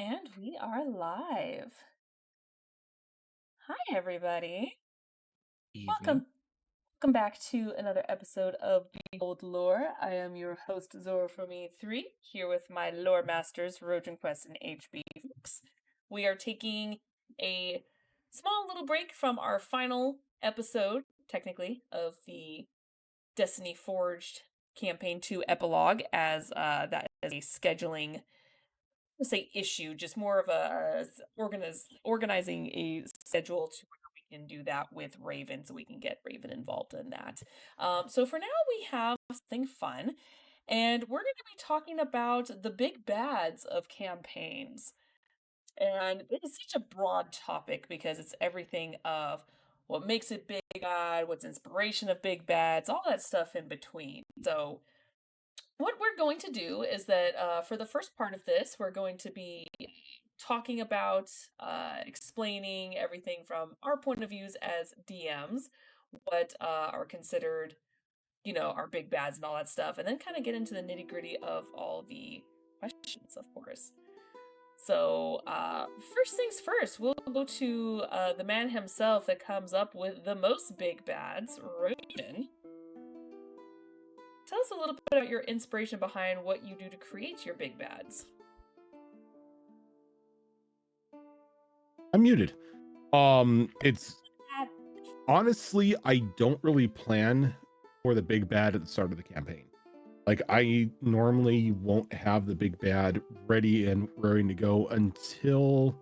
And we are live. Hi, everybody. Evening. Welcome. Welcome back to another episode of Behold Lore. I am your host, Zora from E3, here with my lore masters, Rhojinquest and HBFox. We are taking a small little break from our final episode, technically, of the Destiny Forged Campaign 2 epilogue, as that is a scheduling say issue, just more of a organizing a schedule to where we can do that with Raven, so we can get Raven involved in that. So for now, we have something fun, and we're going to be talking about the big bads of campaigns. And it is such a broad topic because it's everything of what makes it big bad, what's inspiration of big bads, all that stuff in between. So what we're going to do is that for the first part of this, we're going to be talking about explaining everything from our point of views as DMs, what are considered, our big bads and all that stuff, and then kind of get into the nitty gritty of all the questions, of course. So, first things first, we'll go to the man himself that comes up with the most big bads, Roshan. Tell us a little bit about your inspiration behind what you do to create your big bads. I'm muted. It's honestly, I don't really plan for the big bad at the start of the campaign. Like, I normally won't have the big bad ready and raring to go until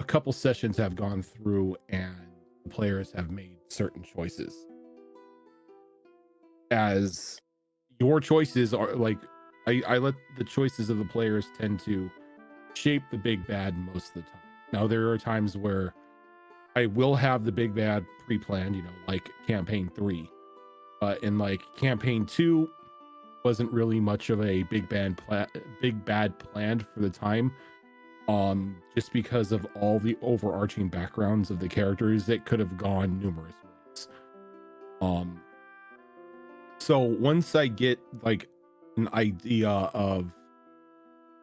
a couple sessions have gone through and the players have made certain choices. As your choices are like, I let the choices of the players tend to shape the big bad most of the time. Now, there are times where I will have the big bad pre-planned, like campaign 3. But in like campaign 2 wasn't really much of a big bad planned for the time. Just because of all the overarching backgrounds of the characters that could have gone numerous ways. So once I get like an idea of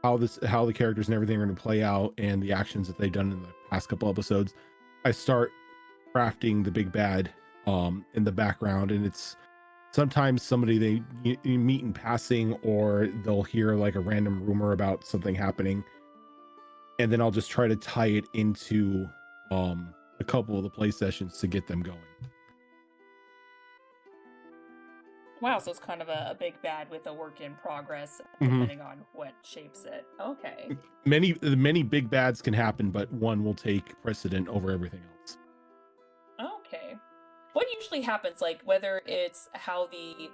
how the characters and everything are going to play out and the actions that they've done in the past couple episodes, I start crafting the big bad in the background. And it's sometimes somebody you meet in passing, or they'll hear like a random rumor about something happening, and then I'll just try to tie it into a couple of the play sessions to get them going. Wow, so it's kind of a big bad with a work in progress, Mm-hmm. depending on what shapes it. Okay. Many big bads can happen, but one will take precedent over everything else. Okay. What usually happens, like, whether it's how the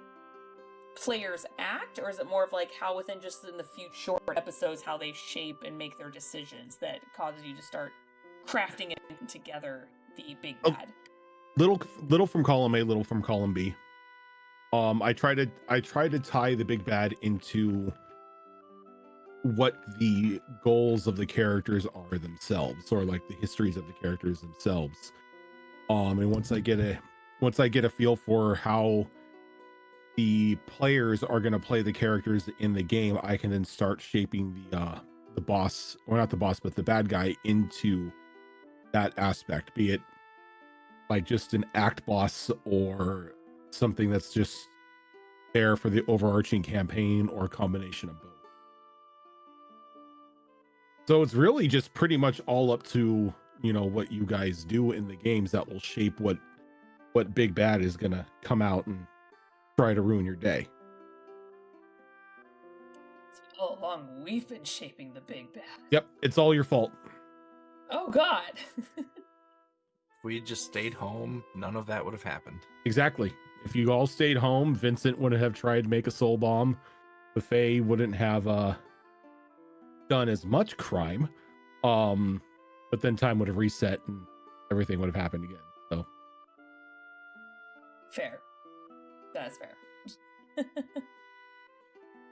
players act, or is it more of like how within just in the few short episodes, how they shape and make their decisions that causes you to start crafting it together, the big A bad? little from column A, little from column B. I try to tie the big bad into what the goals of the characters are themselves, or like the histories of the characters themselves. And once I get a feel for how the players are going to play the characters in the game, I can then start shaping the boss, or not the boss, but the bad guy into that aspect, be it like just an act boss or something that's just there for the overarching campaign, or a combination of both. So it's really just pretty much all up to, what you guys do in the games that will shape what big bad is going to come out and try to ruin your day. So all along, we've been shaping the big bad. Yep, it's all your fault. Oh, God. If we had just stayed home, none of that would have happened. Exactly. If you all stayed home, Vincent wouldn't have tried to make a soul bomb. The Fae wouldn't have done as much crime. But then time would have reset and everything would have happened again. So Fair. That is fair.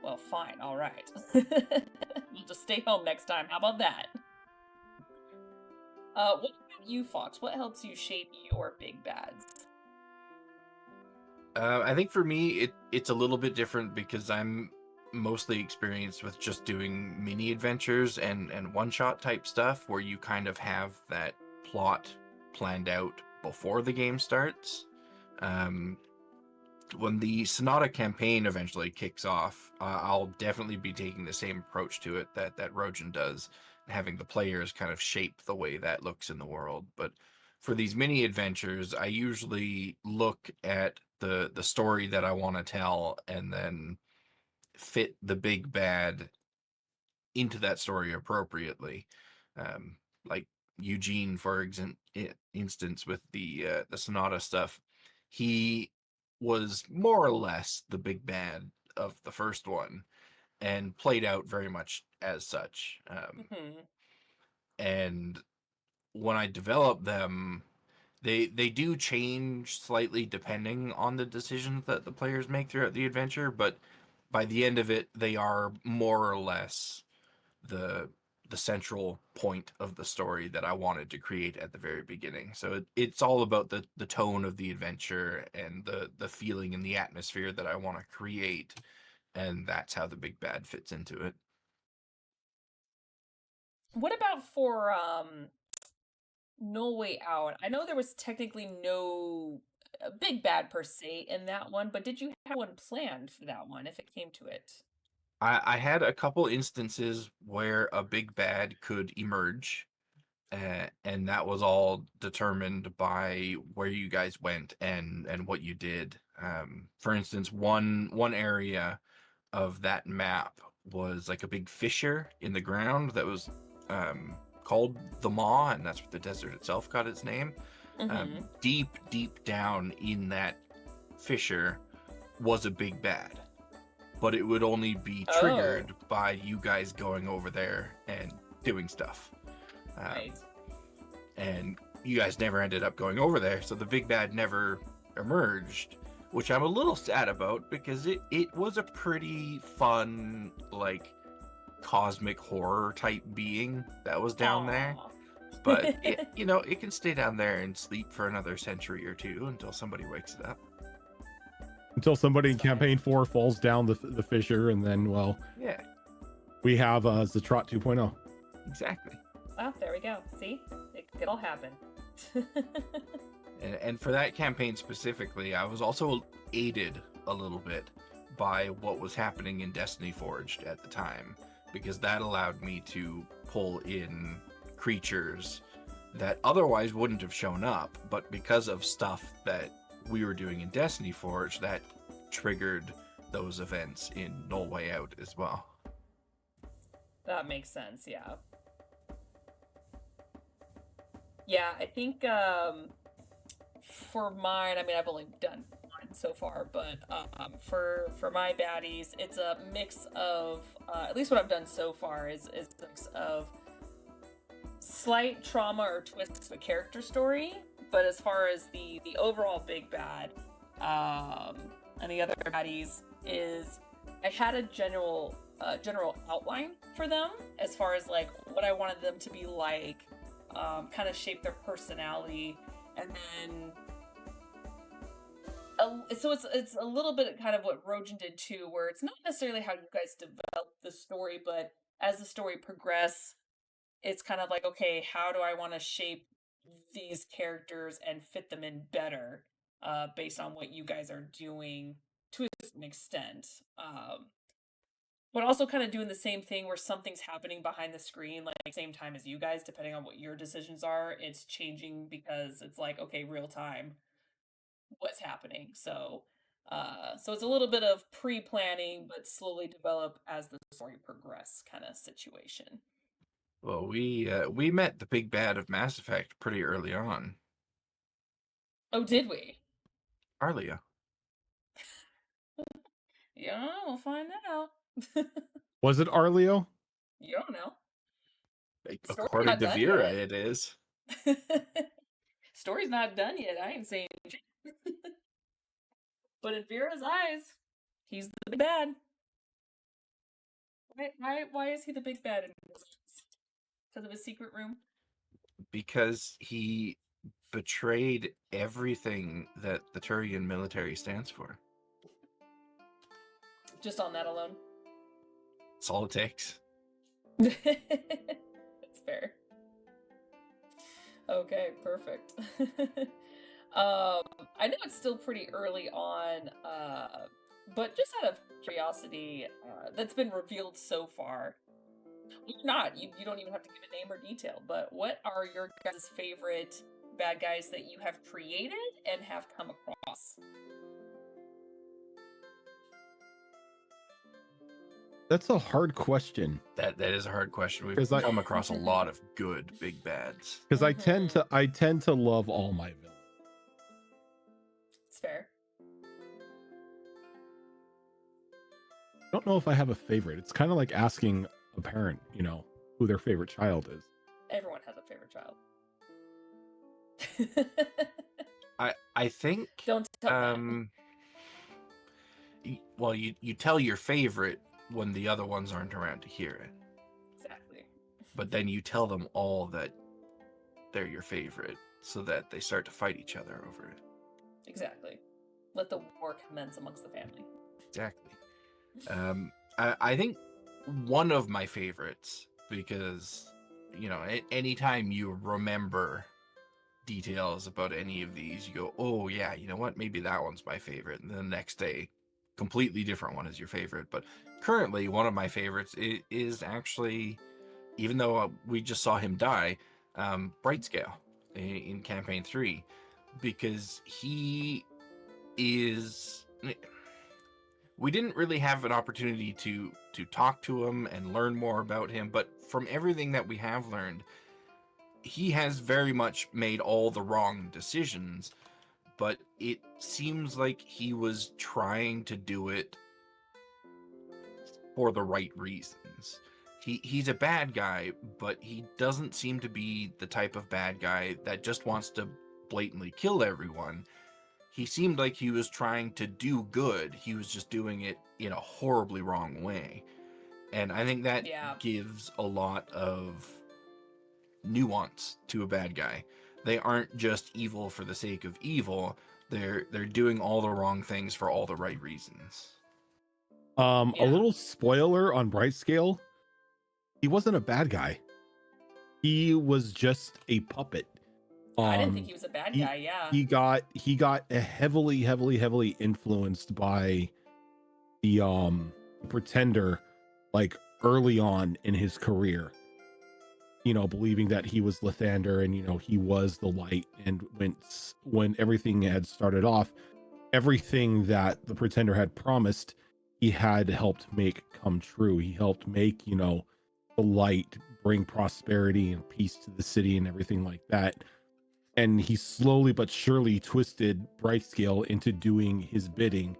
Well, fine. All right. We'll just stay home next time. How about that? What about you, Fox? What helps you shape your big bads? I think for me, it's a little bit different because I'm mostly experienced with just doing mini adventures and one-shot type stuff where you kind of have that plot planned out before the game starts. When the Sonata campaign eventually kicks off, I'll definitely be taking the same approach to it that Rhojin does, having the players kind of shape the way that looks in the world. But for these mini adventures, I usually look at the story that I want to tell and then fit the big bad into that story appropriately. Like Eugene, for instance, with the Sonata stuff, he was more or less the big bad of the first one and played out very much as such. And when I develop them, they do change slightly depending on the decisions that the players make throughout the adventure, but by the end of it, they are more or less the central point of the story that I wanted to create at the very beginning. So it's all about the tone of the adventure and the feeling and the atmosphere that I want to create, and that's how the big bad fits into it. What about for No Way Out? I know there was technically no big bad per se in that one, but did you have one planned for that one if it came to it? I had a couple instances where a big bad could emerge, and that was all determined by where you guys went and what you did. For instance, one area of that map was like a big fissure in the ground that was called the Maw, and that's what the desert itself got its name. Deep down in that fissure was a big bad, but it would only be triggered by you guys going over there and doing stuff. Right. And you guys never ended up going over there, so the big bad never emerged, which I'm a little sad about because it was a pretty fun, like, cosmic horror type being that was down there. But it, it can stay down there and sleep for another century or two until somebody wakes it up. Until somebody in campaign 4 falls down the fissure, and then, well, yeah, we have Zatrot 2.0. Exactly. Well, there we go. See, it'll happen. And for that campaign specifically, I was also aided a little bit by what was happening in Destiny Forged at the time, because that allowed me to pull in creatures that otherwise wouldn't have shown up, but because of stuff that we were doing in Destiny Forge, that triggered those events in No Way Out as well. That makes sense, yeah. Yeah, I think for mine, I mean, I've only done one so far, but for my baddies, it's a mix of, at least what I've done so far is a mix of slight trauma or twist to the character story, but as far as the overall big bad and the other baddies is, I had a general outline for them as far as like what I wanted them to be like, kind of shape their personality, and then so it's a little bit kind of what Rhojin did too, where it's not necessarily how you guys develop the story, but as the story progresses, it's kind of like, okay, how do I want to shape these characters and fit them in better, based on what you guys are doing to a certain extent. But also kind of doing the same thing where something's happening behind the screen, like same time as you guys, depending on what your decisions are, it's changing because it's like, okay, real time, what's happening. So it's a little bit of pre-planning, but slowly develop as the story progress kind of situation. Well, we met the big bad of Mass Effect pretty early on. Oh, did we? Arlia. Yeah, we'll find out. Was it Arleo? You don't know. According to Vera, it is. Story's not done yet. I ain't saying shit. But in Vera's eyes, he's the big bad. Why is he the big bad in his eyes? Because of his secret room? Because he betrayed everything that the Turian military stands for. Just on that alone? That's all it takes. That's fair. Okay, perfect. I know it's still pretty early on, but just out of curiosity, that's been revealed so far. Or not, you don't even have to give a name or detail, but what are your guys' favorite bad guys that you have created and have come across? That's a hard question That is a hard question. We've 'Cause I- come across a lot of good big bads. because Mhm. I tend to love all my villains. It's fair. I don't know if I have a favorite. It's kind of like asking a parent, who their favorite child is. Everyone has a favorite child. I think Don't tell Matt. well, you tell your favorite when the other ones aren't around to hear it, Exactly. but then you tell them all that they're your favorite so that they start to fight each other over it. Exactly. Let the war commence amongst the family. Exactly. I think one of my favorites, because anytime you remember details about any of these, you go, oh yeah, you know what, maybe that one's my favorite, and then the next day completely different one is your favorite. But currently one of my favorites is actually, even though we just saw him die, Brightscale in campaign 3, because he is, we didn't really have an opportunity to talk to him and learn more about him, but from everything that we have learned, he has very much made all the wrong decisions, but it seems like he was trying to do it for the right reasons. He's a bad guy, but he doesn't seem to be the type of bad guy that just wants to blatantly kill everyone. He seemed like he was trying to do good. He was just doing it in a horribly wrong way. And I think that Yeah. gives a lot of nuance to a bad guy. They aren't just evil for the sake of evil. They're doing all the wrong things for all the right reasons. A Yeah. little spoiler on Brightscale. He wasn't a bad guy. He was just a puppet. I didn't think he was a bad guy, yeah. He got heavily influenced by the pretender, like early on in his career, believing that he was Lathander and he was the light. And when everything had started off, everything that the pretender had promised, he had helped make come true. He helped make the light bring prosperity and peace to the city and everything like that. And he slowly but surely twisted Brightscale into doing his bidding,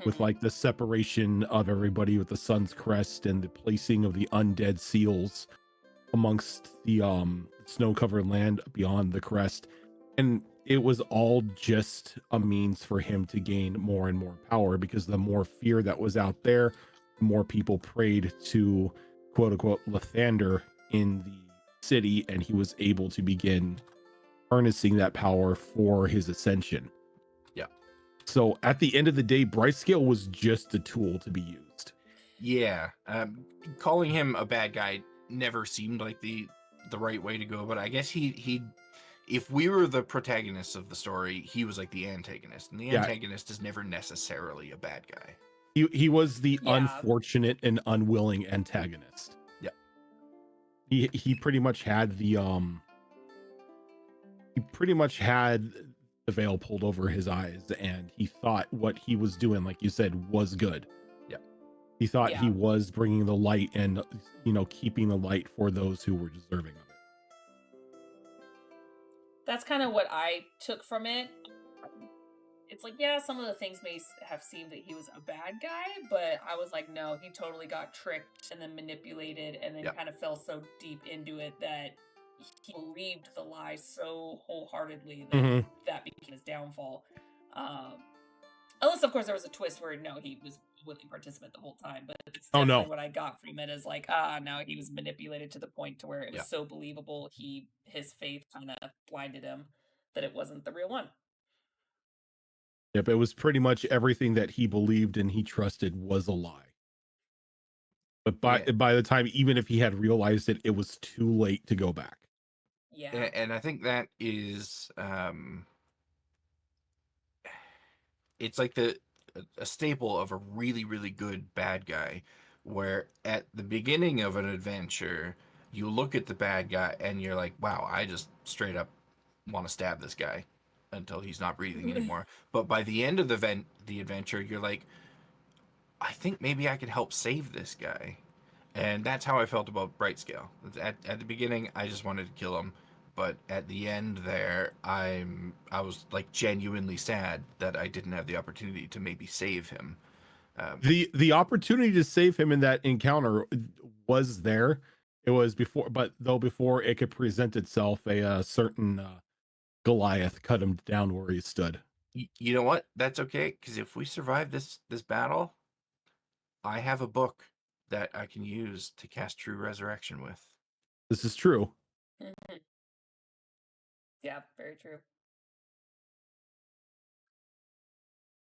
with Mhm. like the separation of everybody with the sun's crest and the placing of the undead seals amongst the snow-covered land beyond the crest. And it was all just a means for him to gain more and more power, because the more fear that was out there, the more people prayed to quote unquote Lathander in the city, and he was able to begin harnessing that power for his ascension. Yeah. So at the end of the day, Brightscale was just a tool to be used. Yeah. Calling him a bad guy never seemed like the right way to go, but I guess he if we were the protagonists of the story, he was like the antagonist, and the Yeah. antagonist is never necessarily a bad guy. He was the Yeah. unfortunate and unwilling antagonist. Yeah. He pretty much had the veil pulled over his eyes, and he thought what he was doing, like you said, was good. Yeah. He thought Yeah. he was bringing the light and keeping the light for those who were deserving of it. That's kind of what I took from it. It's like, yeah, some of the things may have seemed that he was a bad guy, but I was like, no, he totally got tricked and then manipulated and then Yeah. kind of fell so deep into it that he believed the lie so wholeheartedly that that became his downfall. Unless, of course, there was a twist where no, he was a willing participant the whole time. But it's Oh, definitely no. what I got from it is like, no, he was manipulated to the point to where it was Yeah. so believable. His faith kind of blinded him that it wasn't the real one. Yep, it was pretty much everything that he believed and he trusted was a lie. But Yeah, by the time, even if he had realized it, it was too late to go back. Yeah. and I think that is it's like a staple of a really really good bad guy, where at the beginning of an adventure you look at the bad guy and you're like, wow, I just straight up want to stab this guy until he's not breathing anymore. But by the end of the adventure, you're like, I think maybe I can help save this guy. And that's how I felt about Brightscale. At the beginning, I just wanted to kill him, but at the end there, I was like genuinely sad that I didn't have the opportunity to maybe save him. The opportunity to save him in that encounter was there. It was before, but though before it could present itself, a certain Goliath cut him down where he stood. You know what? That's okay, because if we survive this battle, I have a book that I can use to cast True Resurrection with. This is true. Mhm. Yeah, very true.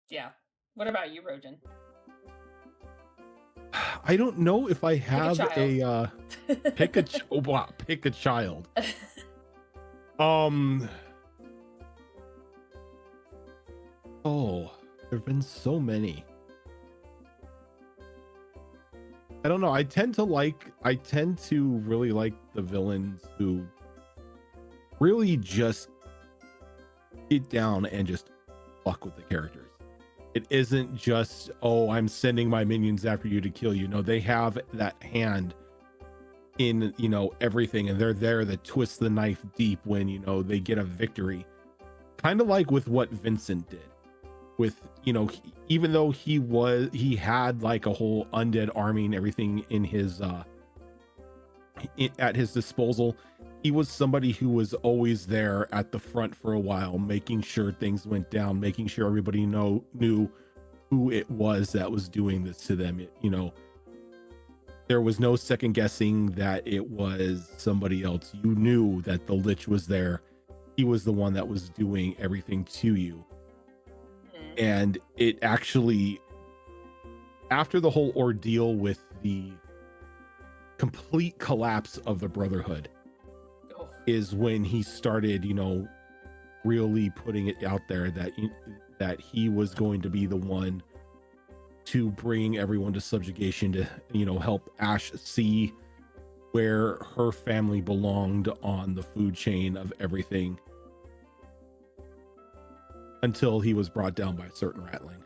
Yeah. What about you, Rojin? I don't know if I Pick a have child. pick a child. Um oh, there've been so many. I don't know. I tend to really like the villains who really just get down and just fuck with the characters. It isn't just, oh, I'm sending my minions after you to kill you. No, they have that hand in, everything, and they're there to twist the knife deep when, they get a victory. Kind of like with what Vincent did. With, even though he had like a whole undead army and everything in his at his disposal, he was somebody who was always there at the front for a while, making sure things went down, making sure everybody knew who it was that was doing this to them. There was no second guessing that it was somebody else. You knew that the Lich was there. He was the one that was doing everything to you. And it actually, after the whole ordeal with the complete collapse of the Brotherhood, is when he started, really putting it out there that he was going to be the one to bring everyone to subjugation, to, help Ash see where her family belonged on the food chain of everything, until he was brought down by a certain ratling.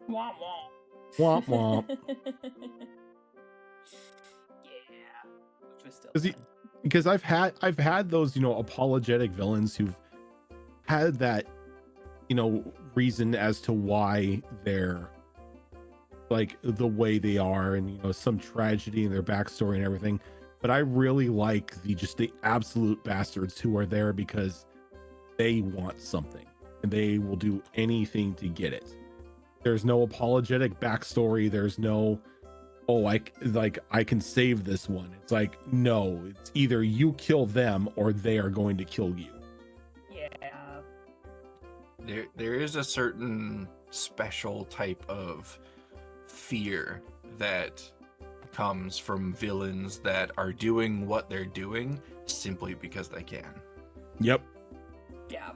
Womp womp. Womp womp. Yeah. Which was still Because I've had those, apologetic villains who've had that, reason as to why they're like the way they are, and some tragedy in their backstory and everything. But I really like the absolute bastards who are there because they want something and they will do anything to get it. There's no apologetic backstory. There's no, oh, I can save this one. It's like, no, it's either you kill them or they are going to kill you. Yeah. There is a certain special type of fear that comes from villains that are doing what they're doing simply because they can. Yep. Yeah.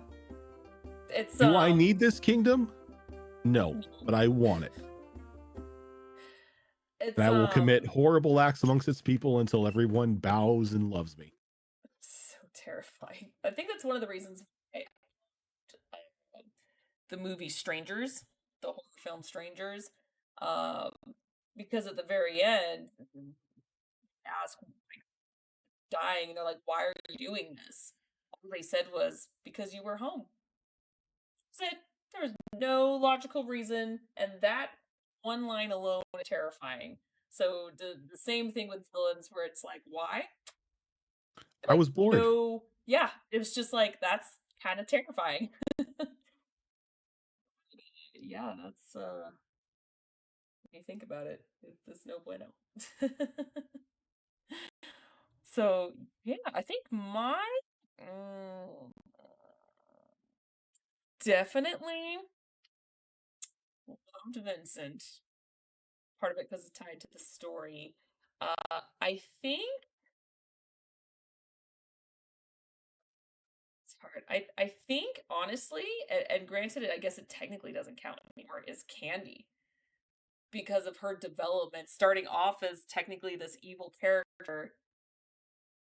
It's Do I need this kingdom? No, but I want it. It's And I will commit horrible acts amongst its people until everyone bows and loves me. So terrifying. I think that's one of the reasons the movie Strangers, the horror film Strangers, because at the very end, ask dying, and they're like, "Why are you doing this?" All they said was, "Because you were home." That's it. There's no logical reason, and that one line alone is terrifying. So the same thing with villains, where it's like, "Why?" I was bored. No, yeah, it was just like that's kind of terrifying. Yeah, that's when you think about it, it's no bueno. So yeah, I think my definitely loved Vincent. part of it because it's tied to the story. I think it's hard. I think honestly, and granted, I guess it technically doesn't count anymore, is Candy because of her development, starting off as technically this evil character,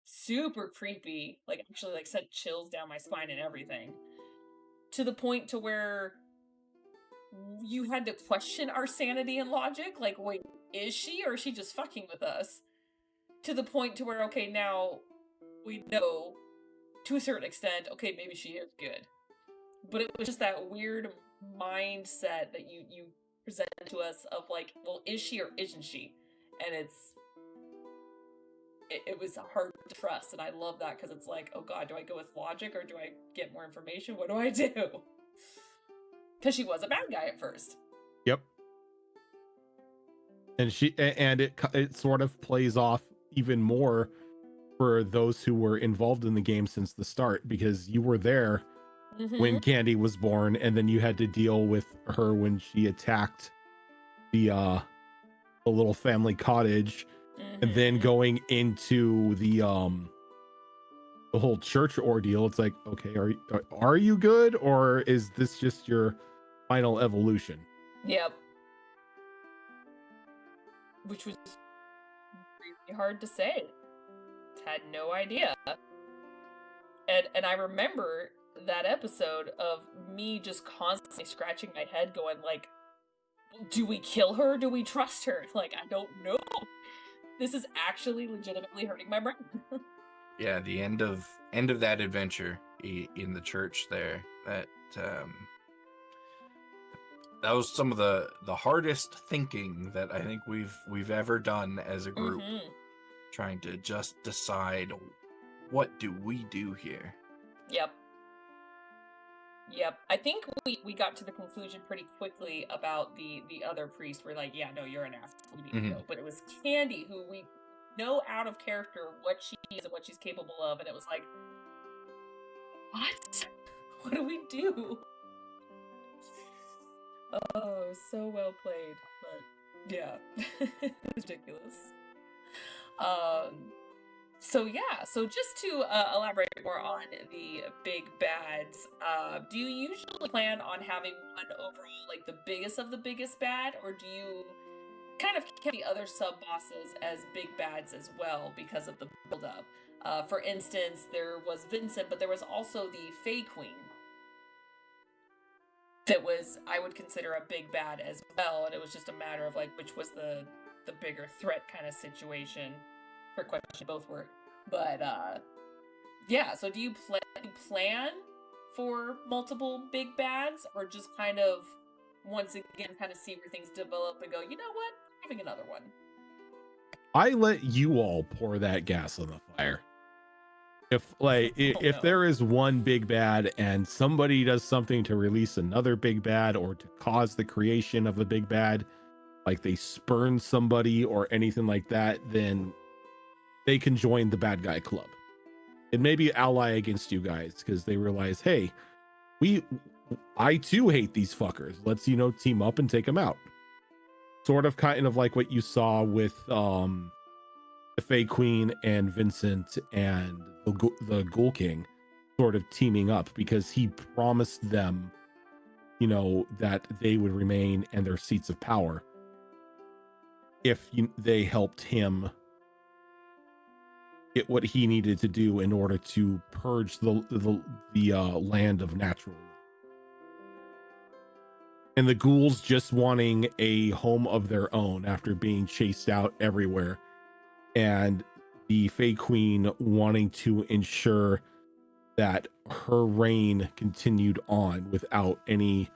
super creepy, like actually like sent chills down my spine and everything, to the point to where you had to question our sanity and logic. Like, wait, is she or is she just fucking with us? To the point to where, okay, now we know to a certain extent, okay, maybe she is good. But it was just that weird mindset that you presented to us of like, well, is she or isn't she? And it was hard to trust, and I love that because it's like, oh god, do I go with logic or do I get more information? What do I do? Because she was a bad guy at first. Yep. And it sort of plays off even more for those who were involved in the game since the start, because you were there when Candy was born, and then you had to deal with her when she attacked the little family cottage, and then going into the whole church ordeal. It's like, okay, are you good, or is this just your final evolution? Yep. Which was really hard to say. Had no idea. And I remember that episode of me just constantly scratching my head going like, do we kill her? Do we trust her? Like, I don't know. This is actually legitimately hurting my brain. Yeah, the end of that adventure in the church there, that was some of the hardest thinking that I think we've ever done as a group, trying to just decide, what do we do here? Yep. I think we got to the conclusion pretty quickly about the other priest. We're like, yeah, no, you're an ass. We need to go. But it was Candy who we know out of character what she is and what she's capable of, and it was like, what? What do we do? Oh, so well played. But yeah, ridiculous. So just to elaborate more on the big bads, do you usually plan on having one overall, like the biggest of the biggest bad, or do you kind of count the other sub bosses as big bads as well because of the build up? For instance, there was Vincent, but there was also the Fae Queen that was, I would consider, a big bad as well, and it was just a matter of like which was the bigger threat kind of situation. For question, both were. But yeah, so do you plan for multiple big bads, or just kind of once again kind of see where things develop and go, you know what, I'm having another one? I let you all pour that gas on the fire. If there is one big bad and somebody does something to release another big bad or to cause the creation of a big bad, like they spurn somebody or anything like that, then they can join the bad guy club and maybe ally against you guys, because they realize, hey, I too hate these fuckers. Let's, team up and take them out. Sort of kind of like what you saw with the Fae Queen and Vincent and the Ghoul King sort of teaming up, because he promised them, that they would remain in their seats of power if they helped him get what he needed to do in order to purge the land of natural. And the ghouls just wanting a home of their own after being chased out everywhere, and the Fae Queen wanting to ensure that her reign continued on without any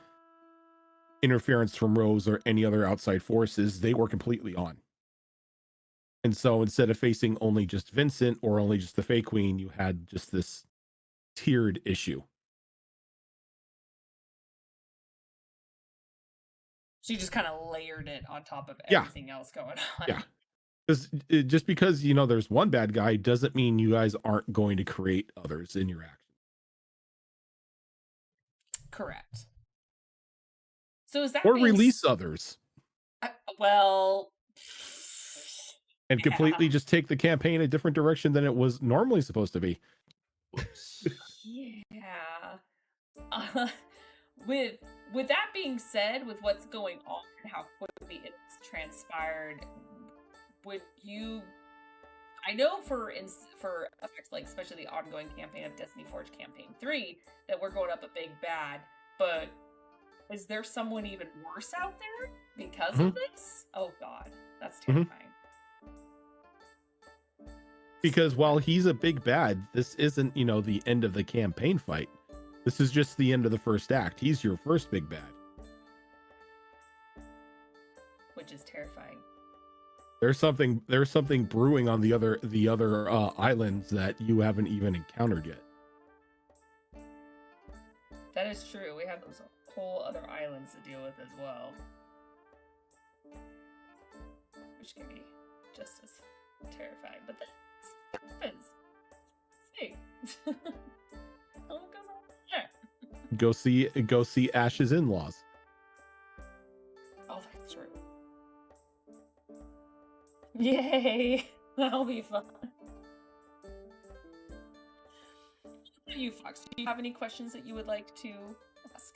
interference from Rose or any other outside forces. They were completely on. And so instead of facing only just Vincent or only just the Fae Queen, you had just this tiered issue. She just kind of layered it on top of everything else going on. Yeah. Just because, there's one bad guy doesn't mean you guys aren't going to create others in your action. Correct. So is that or release others? Well, and completely just take the campaign a different direction than it was normally supposed to be. Whoops. yeah. Uh, with that being said, with what's going on and how quickly it's transpired, would you? I know for effects like especially the ongoing campaign of Destiny Forge Campaign 3 that we're going up a big bad, but is there someone even worse out there because of this? Oh god, that's terrifying. Because while he's a big bad, this isn't, the end of the campaign fight. This is just the end of the first act. He's your first big bad. Which is terrifying. There's something brewing on the other islands that you haven't even encountered yet. That is true. We have those whole other islands to deal with as well. Which can be just as terrifying. But that happens. See. What goes on there? Go see Ash's in-laws. Oh, that's true. Yay! That'll be fun. What about you, Fox? Do you have any questions that you would like to ask?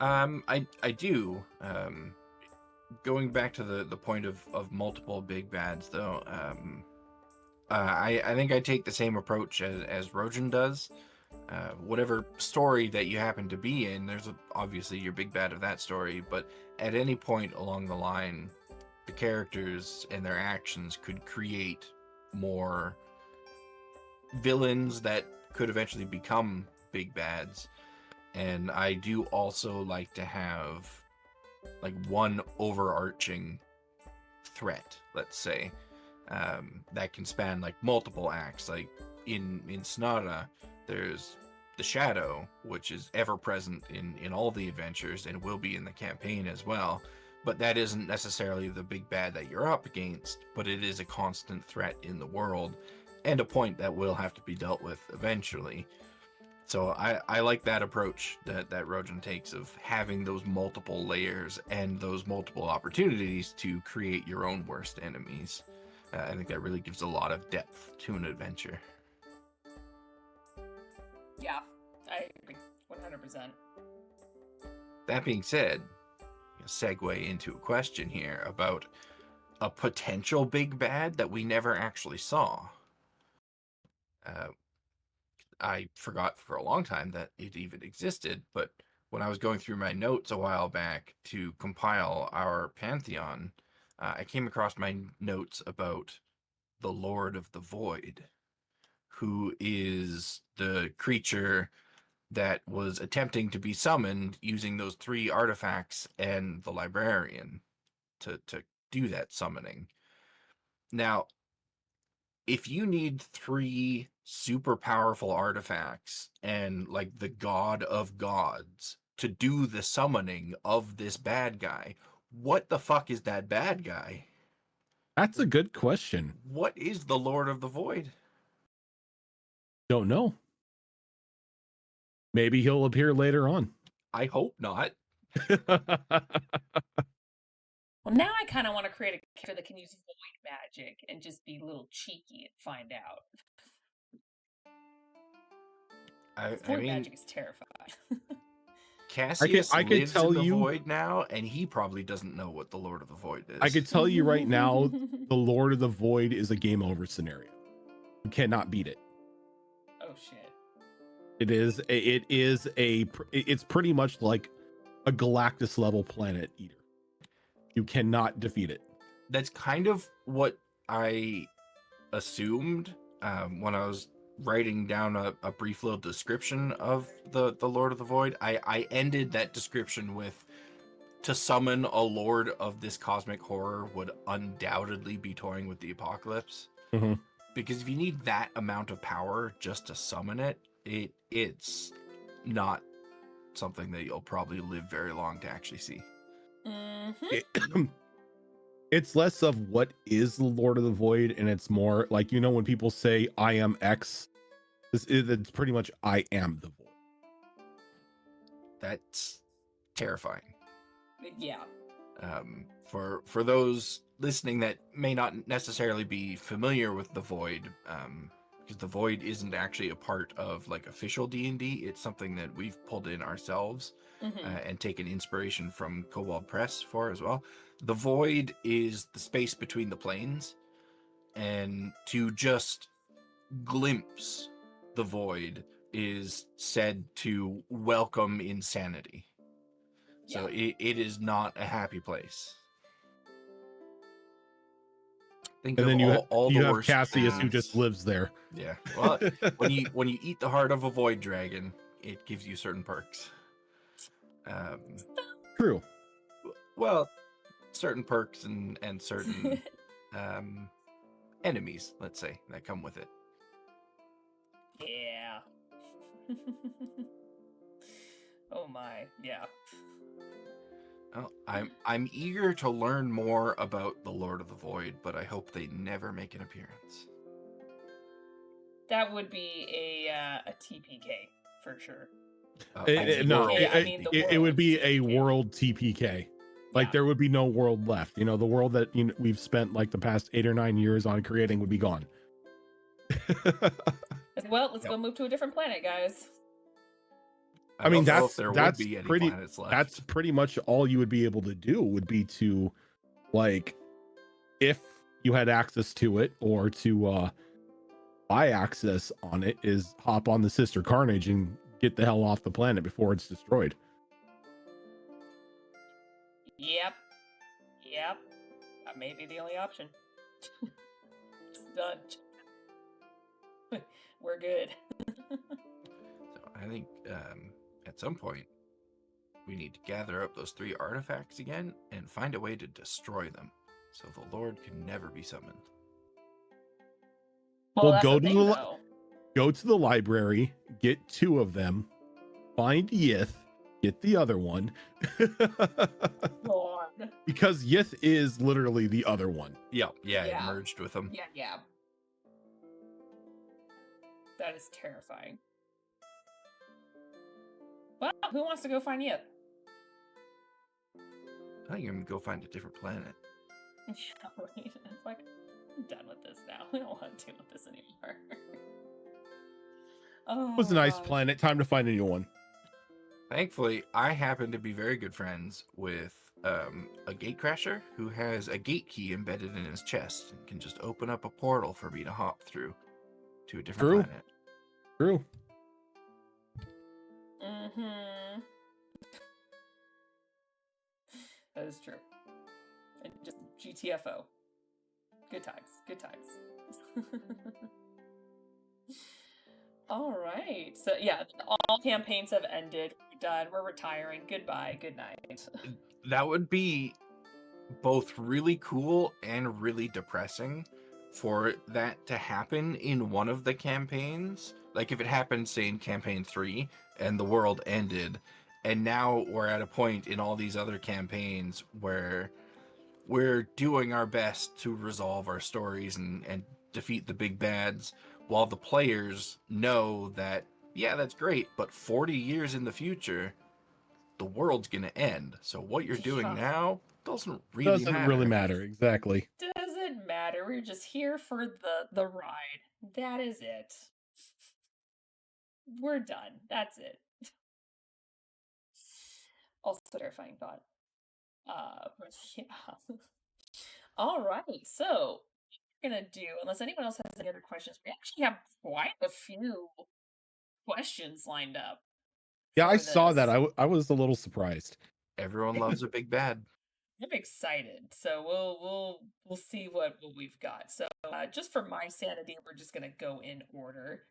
I do. Going back to the point of multiple big bads, though, I think I take the same approach as Rhojin does. Whatever story that you happen to be in, there's obviously your big bad of that story, but at any point along the line, the characters and their actions could create more villains that could eventually become big bads. And I do also like to have like one overarching threat, let's say, that can span like multiple acts. Like in Snara, there's the Shadow, which is ever present in all the adventures and will be in the campaign as well. But that isn't necessarily the big bad that you're up against, but it is a constant threat in the world and a point that will have to be dealt with eventually. So I like that approach that Rhojin takes of having those multiple layers and those multiple opportunities to create your own worst enemies. I think that really gives a lot of depth to an adventure. Yeah, I agree 100%. That being said, segue into a question here about a potential big bad that we never actually saw. I forgot for a long time that it even existed, but when I was going through my notes a while back to compile our Pantheon, I came across my notes about the Lord of the Void, who is the creature that was attempting to be summoned using those 3 artifacts and the librarian to do that summoning. Now, if you need 3 super powerful artifacts and like the god of gods to do the summoning of this bad guy, what the fuck is that bad guy? That's a good question. What is the Lord of the Void? Don't know. Maybe he'll appear later on. I hope not. Well, now I kind of want to create a character that can use void magic and just be a little cheeky and find out. Void magic is terrifying. Cassius I could lives tell in the you void now, and he probably doesn't know what the Lord of the Void is. I could tell you right now, the Lord of the Void is a game over scenario. You cannot beat it. Oh shit. It's pretty much like a Galactus level planet eater. You cannot defeat it. That's kind of what I assumed when I was writing down a brief little description of the Lord of the Void. I ended that description with, to summon a lord of this cosmic horror would undoubtedly be toying with the apocalypse. Mm-hmm. Because if you need that amount of power just to summon it, it's not something that you'll probably live very long to actually see. Mm-hmm. It's less of what is the Lord of the Void, and it's more like, when people say I am X, it's pretty much I am the Void. That's terrifying. Yeah. For those listening that may not necessarily be familiar with the Void, because the Void isn't actually a part of like official D&D, it's something that we've pulled in ourselves and taken inspiration from Kobold Press for as well. The Void is the space between the planes, and to just glimpse the Void is said to welcome insanity. So it is not a happy place. Think And of then all you the have worst Cassius who things. just lives there. Yeah. Well, when you eat the heart of a void dragon, it gives you certain perks. True. Well, certain perks and certain enemies, let's say, that come with it. Yeah. Oh my, yeah. Well, I'm eager to learn more about the Lord of the Void, but I hope they never make an appearance. That would be a TPK for sure. It would be a world TPK. Like there would be no world left. You know, the world that we've spent like the past 8 or 9 years on creating would be gone. Well, let's go move to a different planet, guys. I mean, that's pretty much all you would be able to do would be to, like, if you had access to it or to buy access on it, is hop on the Sister Carnage and get the hell off the planet before it's destroyed. Yep. That may be the only option. It's done. We're good. So I think at some point we need to gather up those 3 artifacts again and find a way to destroy them, so the Lord can never be summoned. Well, go to the library, get 2 of them, find Yith, get the other one. Lord. Because Yith is literally the other one. Yeah, it merged with them. Yeah. That is terrifying. Well, who wants to go find Yith? I think I'm gonna go find a different planet. It's like, I'm done with this now. I don't want to deal with this anymore. It was a nice planet. Time to find a new one. Thankfully, I happen to be very good friends with a gatecrasher who has a gate key embedded in his chest and can just open up a portal for me to hop through to a different planet. True. That is true. And just GTFO. Good times. All right. So yeah, all campaigns have ended. We're done. We're retiring. Goodbye. Good night. That would be both really cool and really depressing for that to happen in one of the campaigns. Like if it happened, say, in campaign 3 and the world ended, and now we're at a point in all these other campaigns where we're doing our best to resolve our stories and defeat the big bads, while the players know that, yeah, that's great, but 40 years in the future, the world's going to end. So what you're doing now doesn't really matter. Exactly. Doesn't matter. We're just here for the ride. That is it. We're done. That's it. Also terrifying thought. Yeah. All right. So what we're gonna do, unless anyone else has any other questions, we actually have quite a few questions lined up. Yeah, I saw that. I was a little surprised. Everyone loves a big bad. I'm excited. So we'll see what we've got. So just for my sanity, we're just gonna go in order.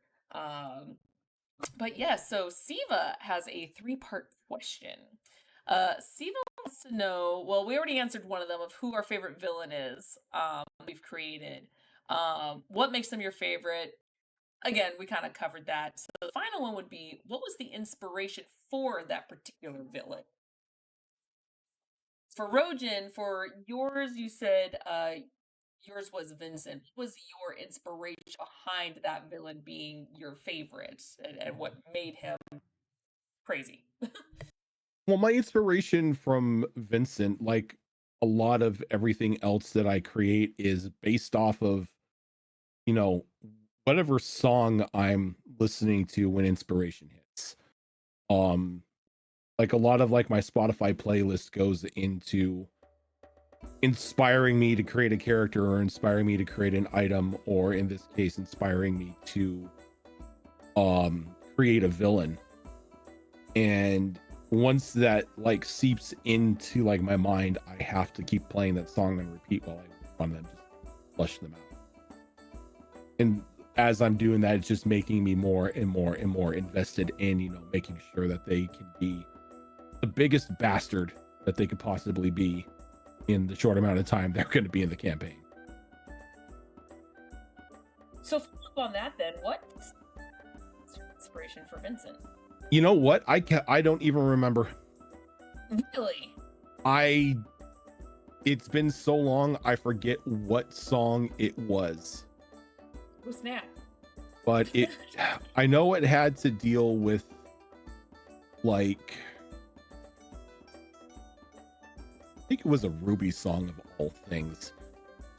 But yeah, so Siva has a 3-part question. Siva wants to know, well, we already answered one of them of who our favorite villain is, we've created. What makes them your favorite? Again, we kind of covered that. So the final one would be, what was the inspiration for that particular villain? For Rhojin, for yours, you said yours was Vincent. What was your inspiration behind that villain being your favorite, and what made him crazy? Well, my inspiration from Vincent, like a lot of everything else that I create is based off of, you know, whatever song I'm listening to when inspiration hits. Um, like a lot of like my Spotify playlist goes into inspiring me to create a character or inspiring me to create an item, or in this case, inspiring me to create a villain. And once that like seeps into like my mind, I have to keep playing that song and repeat while I run them, just flush them out. And as I'm doing that, it's just making me more and more and more invested in, you know, making sure that they can be the biggest bastard that they could possibly be in the short amount of time they're going to be in the campaign. So follow up on that then, what inspiration for Vincent? You know what? I don't even remember. Really? It's been so long, I forget what song it was. Oh snap. But I know it had to deal with like, I think it was a Ruby song of all things.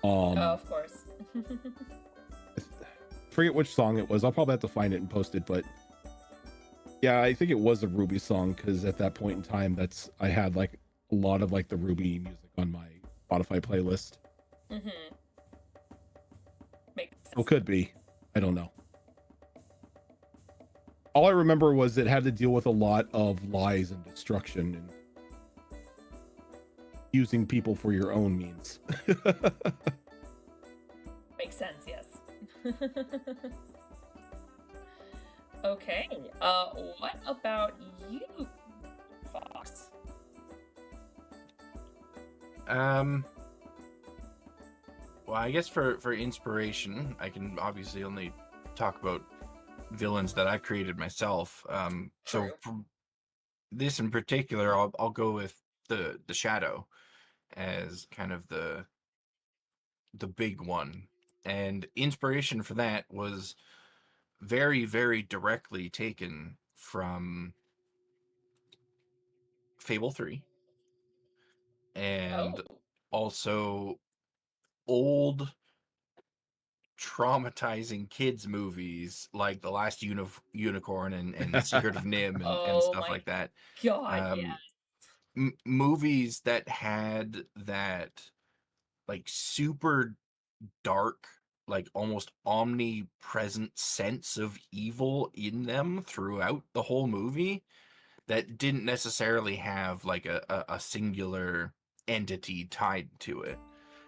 Oh, of course. Forget which song it was. I'll probably have to find it and post it, but yeah, I think it was a Ruby song, because at that point in time, I had like a lot of like the Ruby music on my Spotify playlist. Mm-hmm. Makes sense. Oh, could be. I don't know. All I remember was it had to deal with a lot of lies and destruction and using people for your own means. Makes sense, yes. Okay, what about you, Fox? Well, I guess for inspiration, I can obviously only talk about villains that I've created myself. So True. for this in particular, I'll go with the Shadow as kind of the big one. And inspiration for that was very, very directly taken from Fable 3 and Oh. also old traumatizing kids movies like The Last Unicorn and Secret of Nim and Oh stuff my like that. god, yes. Movies that had that like super dark, like almost omnipresent sense of evil in them throughout the whole movie, that didn't necessarily have like a singular entity tied to it.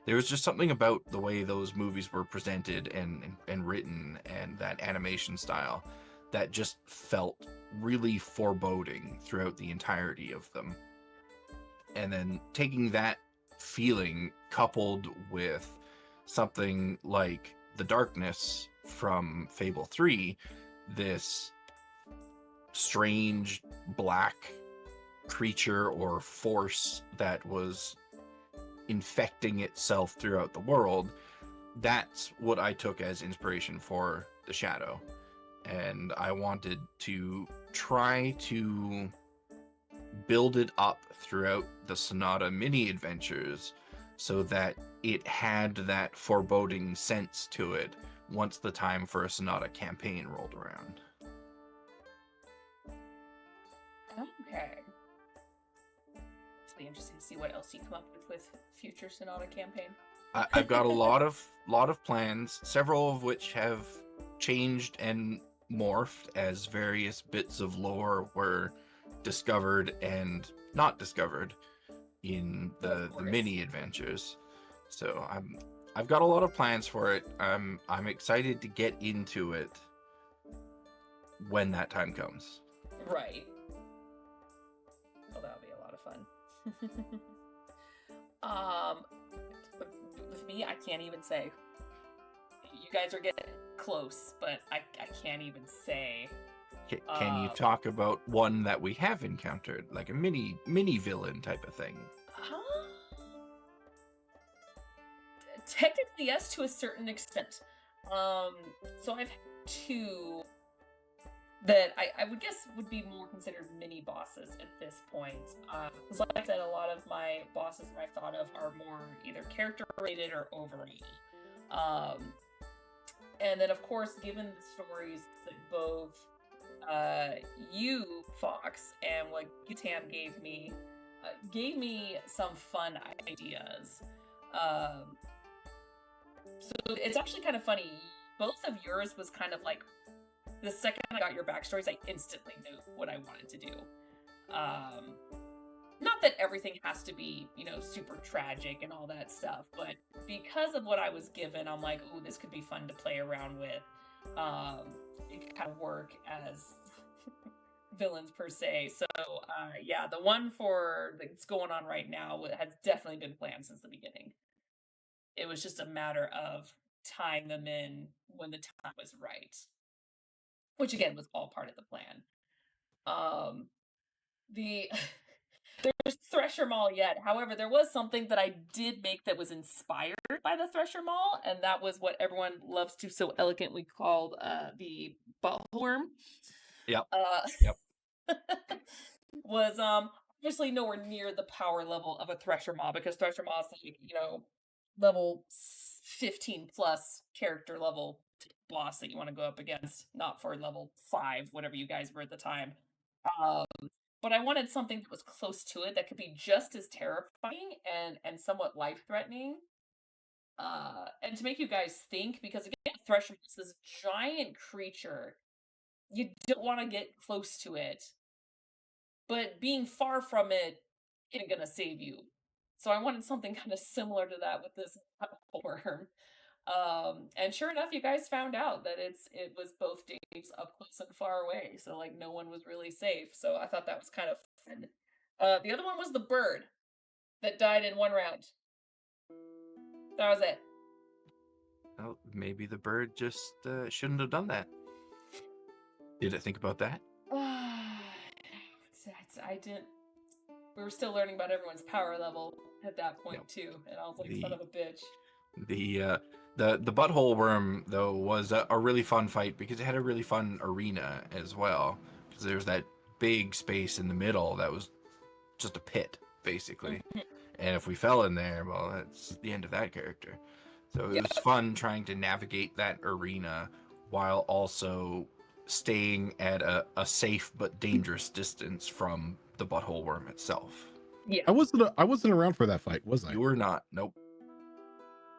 There was just something about the way those movies were presented and written, and that animation style, that just felt really foreboding throughout the entirety of them. And then taking that feeling coupled with something like the darkness from Fable 3, this strange black creature or force that was infecting itself throughout the world, that's what I took as inspiration for the Shadow. And I wanted to try to build it up throughout the Sonata mini adventures so that it had that foreboding sense to it once the time for a Sonata campaign rolled around. Okay. It'll be interesting to see what else you come up with future Sonata campaign. I've got a lot of plans, several of which have changed and morphed as various bits of lore were discovered and not discovered in the mini adventures. So I've got a lot of plans for it. I'm excited to get into it when that time comes. Right. Oh, that'll be a lot of fun. With me, I can't even say. You guys are getting close, but I can't even say. Can you talk about one that we have encountered, like a mini villain type of thing? Technically, yes, to a certain extent. So I've had two that I would guess would be more considered mini bosses at this point. Because like I said, a lot of my bosses that I've thought of are more either character related or overall. And then of course, given the stories that both you, Fox, and what Tam gave me some fun ideas. So it's actually kind of funny. Both of yours was kind of like, the second I got your backstories, I instantly knew what I wanted to do. Not that everything has to be, super tragic and all that stuff, but because of what I was given, I'm like, oh, this could be fun to play around with. It could kind of work as villains per se. So yeah, the one that's going on right now has definitely been planned since the beginning. It was just a matter of tying them in when the time was right, which again was all part of the plan. There's Thresher Mall yet. However, there was something that I did make that was inspired by the Thresher Mall, and that was what everyone loves to so elegantly call the butthole worm. Yep. Yep. Was obviously nowhere near the power level of a Thresher Mall, because Thresher Mall is like, level 15 plus character level boss that you want to go up against, not for level 5, whatever you guys were at the time. But I wanted something that was close to it, that could be just as terrifying and somewhat life-threatening. And to make you guys think, because again, Thresher is this giant creature. You don't want to get close to it, but being far from it isn't going to save you. So I wanted something kind of similar to that with this worm. And sure enough, you guys found out that it was both Dave's up close and far away, so like no one was really safe. So I thought that was kind of fun. The other one was the bird that died in one round. That was it. Well, maybe the bird just shouldn't have done that. Did it think about that? I didn't. We were still learning about everyone's power level at that point too, and I was like, son of a bitch. The butthole worm though was a really fun fight, because it had a really fun arena as well, because there's that big space in the middle that was just a pit basically. And if we fell in there, well, that's the end of that character. So it was fun trying to navigate that arena while also staying at a safe but dangerous distance from the butthole worm itself. Yeah, I wasn't around for that fight, was I? You were not. Nope.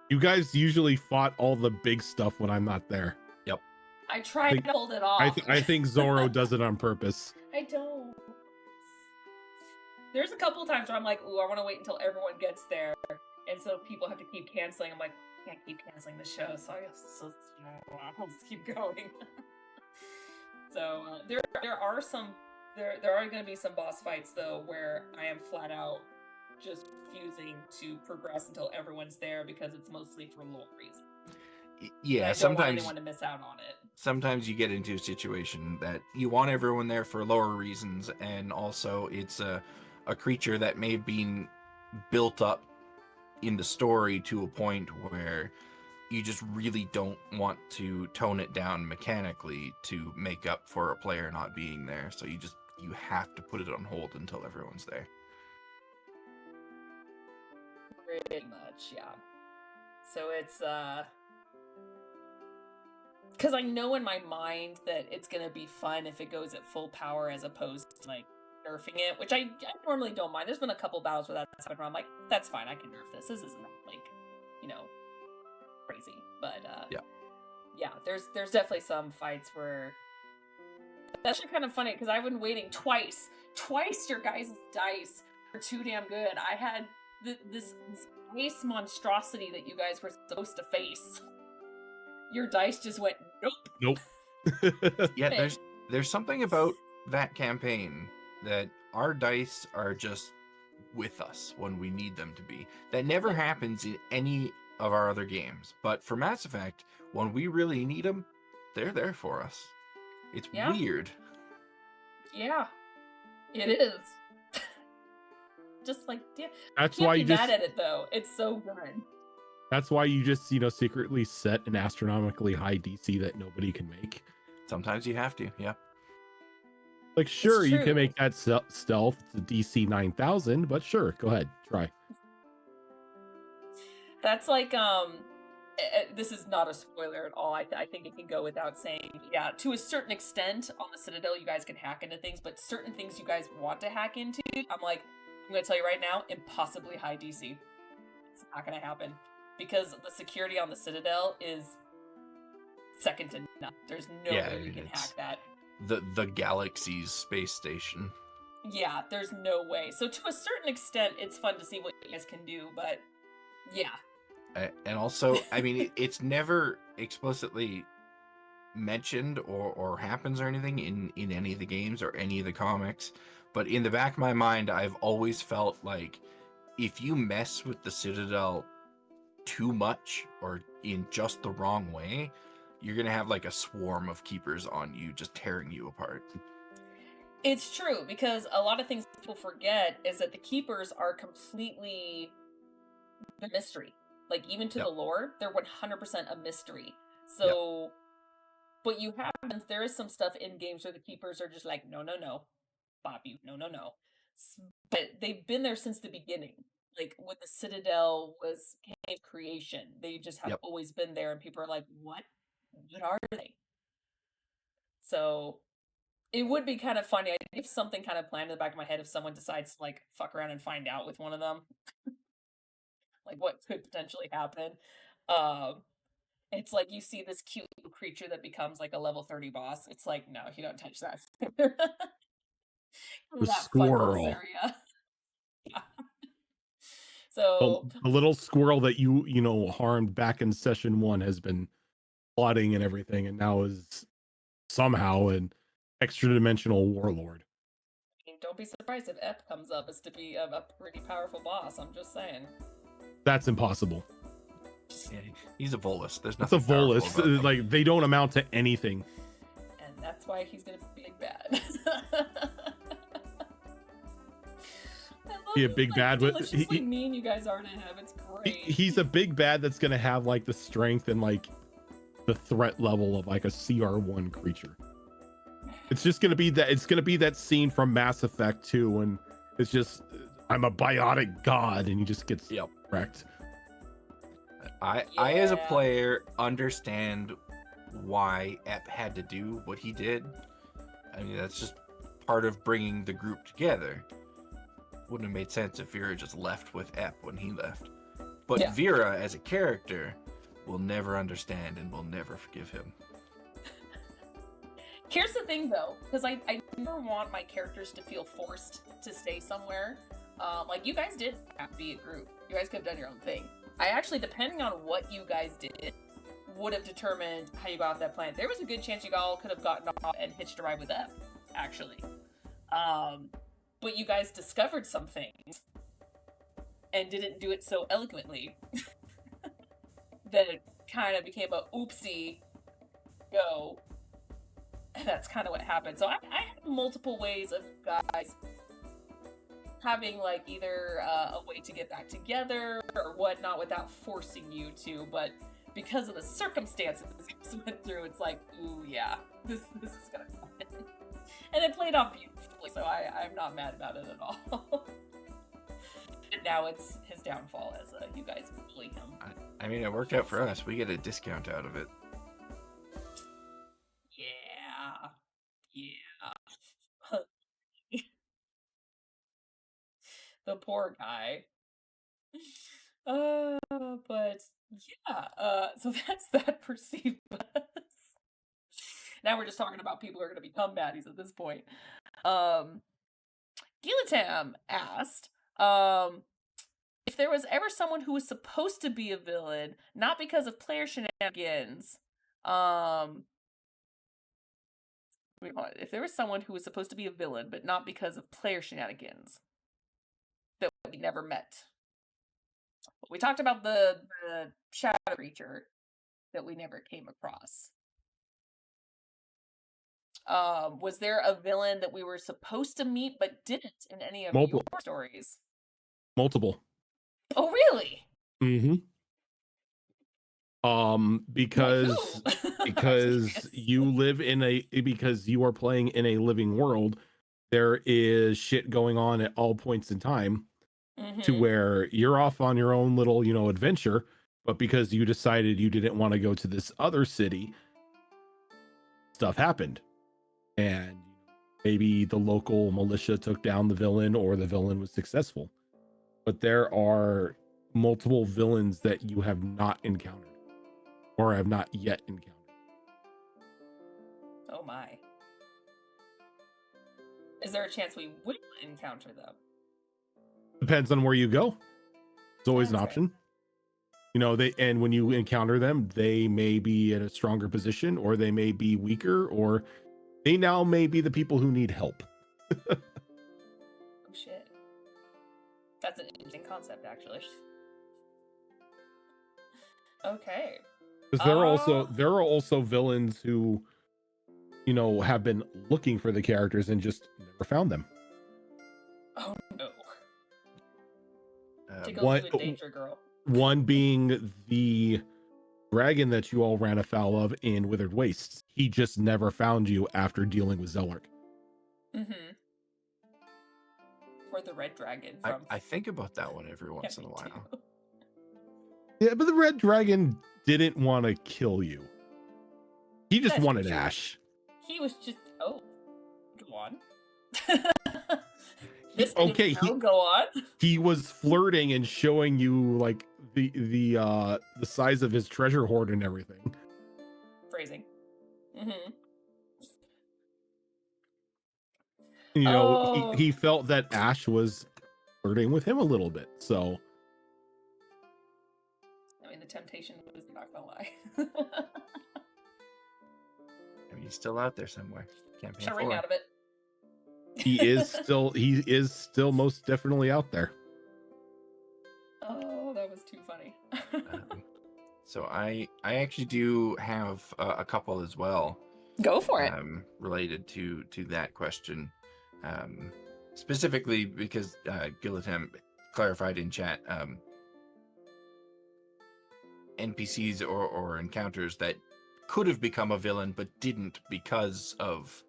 You guys usually fought all the big stuff when I'm not there. Yep. I tried to hold it off. I think Zorro does it on purpose. I don't. There's a couple of times where I'm like, ooh, I want to wait until everyone gets there, and so people have to keep canceling. I'm like, I can't keep canceling the show, so I'll just keep going. So there are going to be some boss fights though where I am flat out just refusing to progress until everyone's there, because it's mostly for lore reasons. Yeah, I don't want anyone to miss out on it. Sometimes you get into a situation that you want everyone there for lower reasons, and also it's a creature that may have been built up in the story to a point where you just really don't want to tone it down mechanically to make up for a player not being there. So you have to put it on hold until everyone's there. Pretty much, yeah. So it's because I know in my mind that it's gonna be fun if it goes at full power, as opposed to like nerfing it, which I normally don't mind. There's been a couple battles where that's happened where I'm like, that's fine, I can nerf this. This isn't like, crazy. But yeah, there's definitely some fights where that's actually kind of funny, because I've been waiting twice your guys' dice are too damn good. I had this ice monstrosity that you guys were supposed to face. Your dice just went nope. Yeah, there's something about that campaign that our dice are just with us when we need them to be. That never happens in any of our other games, but for Mass Effect, when we really need them, they're there for us. It's weird. Yeah, it is. Just like, yeah. That's why you just mad at it though. It's so good. That's why you just secretly set an astronomically high DC that nobody can make. Sometimes you have to, yeah. Like, sure, you can true. make that stealth to DC 9000, but sure, go ahead, try. That's like this is not a spoiler at all. I think it can go without saying. Yeah, to a certain extent on the Citadel, you guys can hack into things, but certain things you guys want to hack into, I'm gonna tell you right now, impossibly high DC. It's not gonna happen because the security on the Citadel is second to none. There's no way you can hack that. The galaxy's space station. Yeah, there's no way. So to a certain extent, it's fun to see what you guys can do, but yeah. And also, I mean, it's never explicitly mentioned or happens or anything in any of the games or any of the comics, but in the back of my mind, I've always felt like if you mess with the Citadel too much or in just the wrong way, you're gonna have like a swarm of keepers on you, just tearing you apart. It's true, because a lot of things people forget is that the keepers are completely a mystery. Like, even to the lore, they're 100% a mystery. So, but you have, there is some stuff in games where the keepers are just like, no, bop you, no. But they've been there since the beginning. Like, when the Citadel was cave creation, they just have always been there, and people are like, what? What are they? So, it would be kind of funny. I have something kind of planned in the back of my head if someone decides to, like, fuck around and find out with one of them. Like, what could potentially happen. It's like you see this cute little creature that becomes like a level 30 boss. It's like, no, you don't touch that. The squirrel. Area. Yeah. So the little squirrel that you harmed back in session 1 has been plotting and everything, and now is somehow an extra dimensional warlord. I mean, don't be surprised if Ep comes up as to be a pretty powerful boss. I'm just saying. That's impossible. Yeah, he's a Volus. There's nothing. It's a Volus. Like, they don't amount to anything. And that's why he's gonna be big bad. Be a big bad with mean you guys are to him. It's great. He's a big bad that's gonna have like the strength and like the threat level of like a CR1 creature. It's just gonna be that. It's gonna be that scene from Mass Effect 2 when it's just, I'm a biotic god, and he just gets wrecked. I as a player understand why Ep had to do what he did. I mean, that's just part of bringing the group together. Wouldn't have made sense if Vera just left with Ep when he left. But Vera as a character will never understand and will never forgive him. Here's the thing, though, because I never want my characters to feel forced to stay somewhere. Like, you guys did have to be a group. You guys could have done your own thing. I actually, depending on what you guys did, would have determined how you got off that planet. There was a good chance you all could have gotten off and hitched a ride with Ep, actually. But you guys discovered some things and didn't do it so eloquently that it kind of became a oopsie go. And that's kind of what happened. So I had multiple ways of guys having like either a way to get back together or whatnot without forcing you to, but because of the circumstances you went through, it's like, ooh, yeah, this is gonna happen. And it played off beautifully, so I'm not mad about it at all. And now it's his downfall as you guys bully him. I mean, it worked out for us. We get a discount out of it. Yeah. The poor guy. But yeah, so that's that perceived buzz. Now we're just talking about people who are going to become baddies at this point. Gilatam asked, if there was ever someone who was supposed to be a villain, not because of player shenanigans, if there was someone who was supposed to be a villain, but not because of player shenanigans, that we never met. We talked about the shadow creature that we never came across. Was there a villain that we were supposed to meet but didn't in any of your stories? Multiple. Oh, really? Mm-hmm. Because Like who? I'm because curious. because you are playing in a living world, there is shit going on at all points in time to Mm-hmm. where you're off on your own little, adventure, but because you decided you didn't want to go to this other city, stuff happened. And maybe the local militia took down the villain or the villain was successful. But there are multiple villains that you have not encountered or have not yet encountered. Oh my. Is there a chance we will encounter them? Depends on where you go. It's always an That's fair. option. And when you encounter them, they may be in a stronger position, or they may be weaker, or they now may be the people who need help. Oh shit. That's an interesting concept, actually. Okay. Because Oh. there are also villains who, have been looking for the characters and just never found them. Oh no. Tickles One you in danger, girl. one being the dragon that you all ran afoul of in Withered Wastes. He just never found you after dealing with Zellark. Mm-hmm. Or the red dragon from I think about that one every once in a Campaign while. 2. Yeah, but the red dragon didn't want to kill you. He just That's wanted true. Ash. He was just go on. This Okay, go on. he was flirting and showing you like the size of his treasure hoard and everything. Phrasing. Mm-hmm. He felt that Ash was flirting with him a little bit. So I mean, the temptation was not gonna lie. I mean, he's still out there somewhere. Campaign Should ring 4. out of it. he is still most definitely out there. Oh, that was too funny. So I actually do have a couple as well. Go for it. Related to that question, specifically because Gillatam clarified in chat, NPCs or encounters that could have become a villain but didn't because of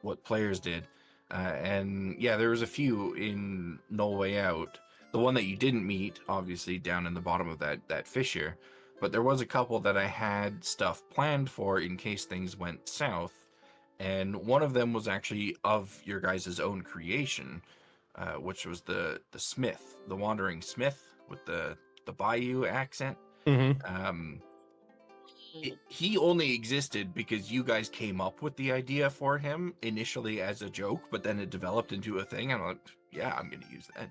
what players did. And yeah, there was a few in No Way Out. The one that you didn't meet, obviously, down in the bottom of that fissure. But there was a couple that I had stuff planned for in case things went south. And one of them was actually of your guys' own creation, which was the smith, the wandering smith with the Bayou accent. Mm-hmm. He only existed because you guys came up with the idea for him initially as a joke, but then it developed into a thing. I'm like, yeah, I'm going to use that.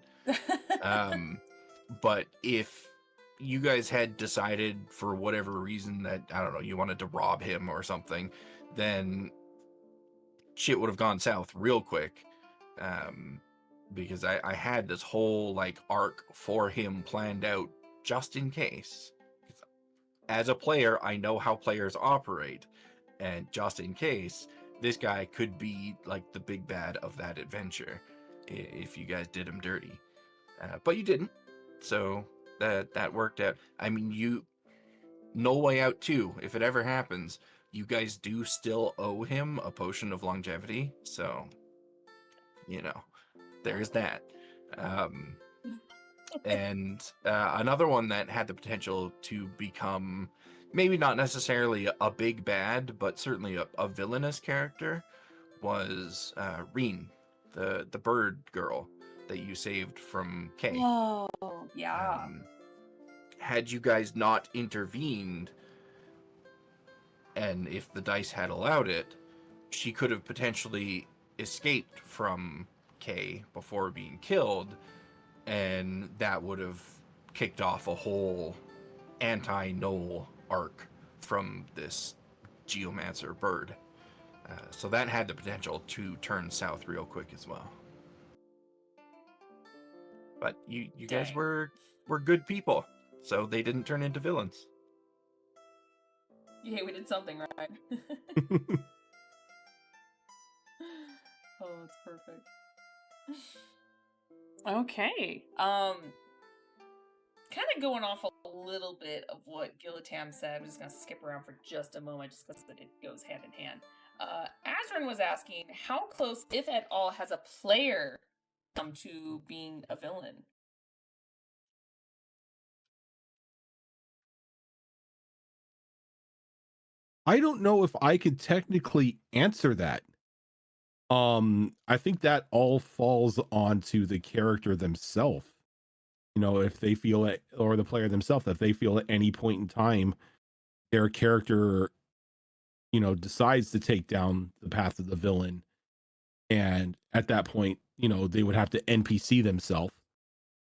But if you guys had decided for whatever reason that, I don't know, you wanted to rob him or something, then shit would have gone south real quick. Because I had this whole like arc for him planned out just in case. As a player, I know how players operate, and just in case, this guy could be like the big bad of that adventure if you guys did him dirty. But you didn't, so that worked out. I mean, No Way Out 2, if it ever happens, you guys do still owe him a potion of longevity, so, there's that. And another one that had the potential to become maybe not necessarily a big bad, but certainly a villainous character was Reen, the bird girl that you saved from Kay. Oh, yeah. Had you guys not intervened, and if the dice had allowed it, she could have potentially escaped from Kay before being killed, and that would have kicked off a whole anti-Knoll arc from this geomancer bird. So that had the potential to turn south real quick as well. But you guys were good people, so they didn't turn into villains. Yeah, we did something right. Oh, that's perfect. Okay. kind of going off a little bit of what Gilatam said. I'm just going to skip around for just a moment just because it goes hand in hand. Azrin was asking, how close, if at all, has a player come to being a villain? I don't know if I could technically answer that. I think that all falls onto the character themselves. You know, if they feel it, or the player themselves, if they feel at any point in time their character, you know, decides to take down the path of the villain, and at that point, you know, they would have to NPC themselves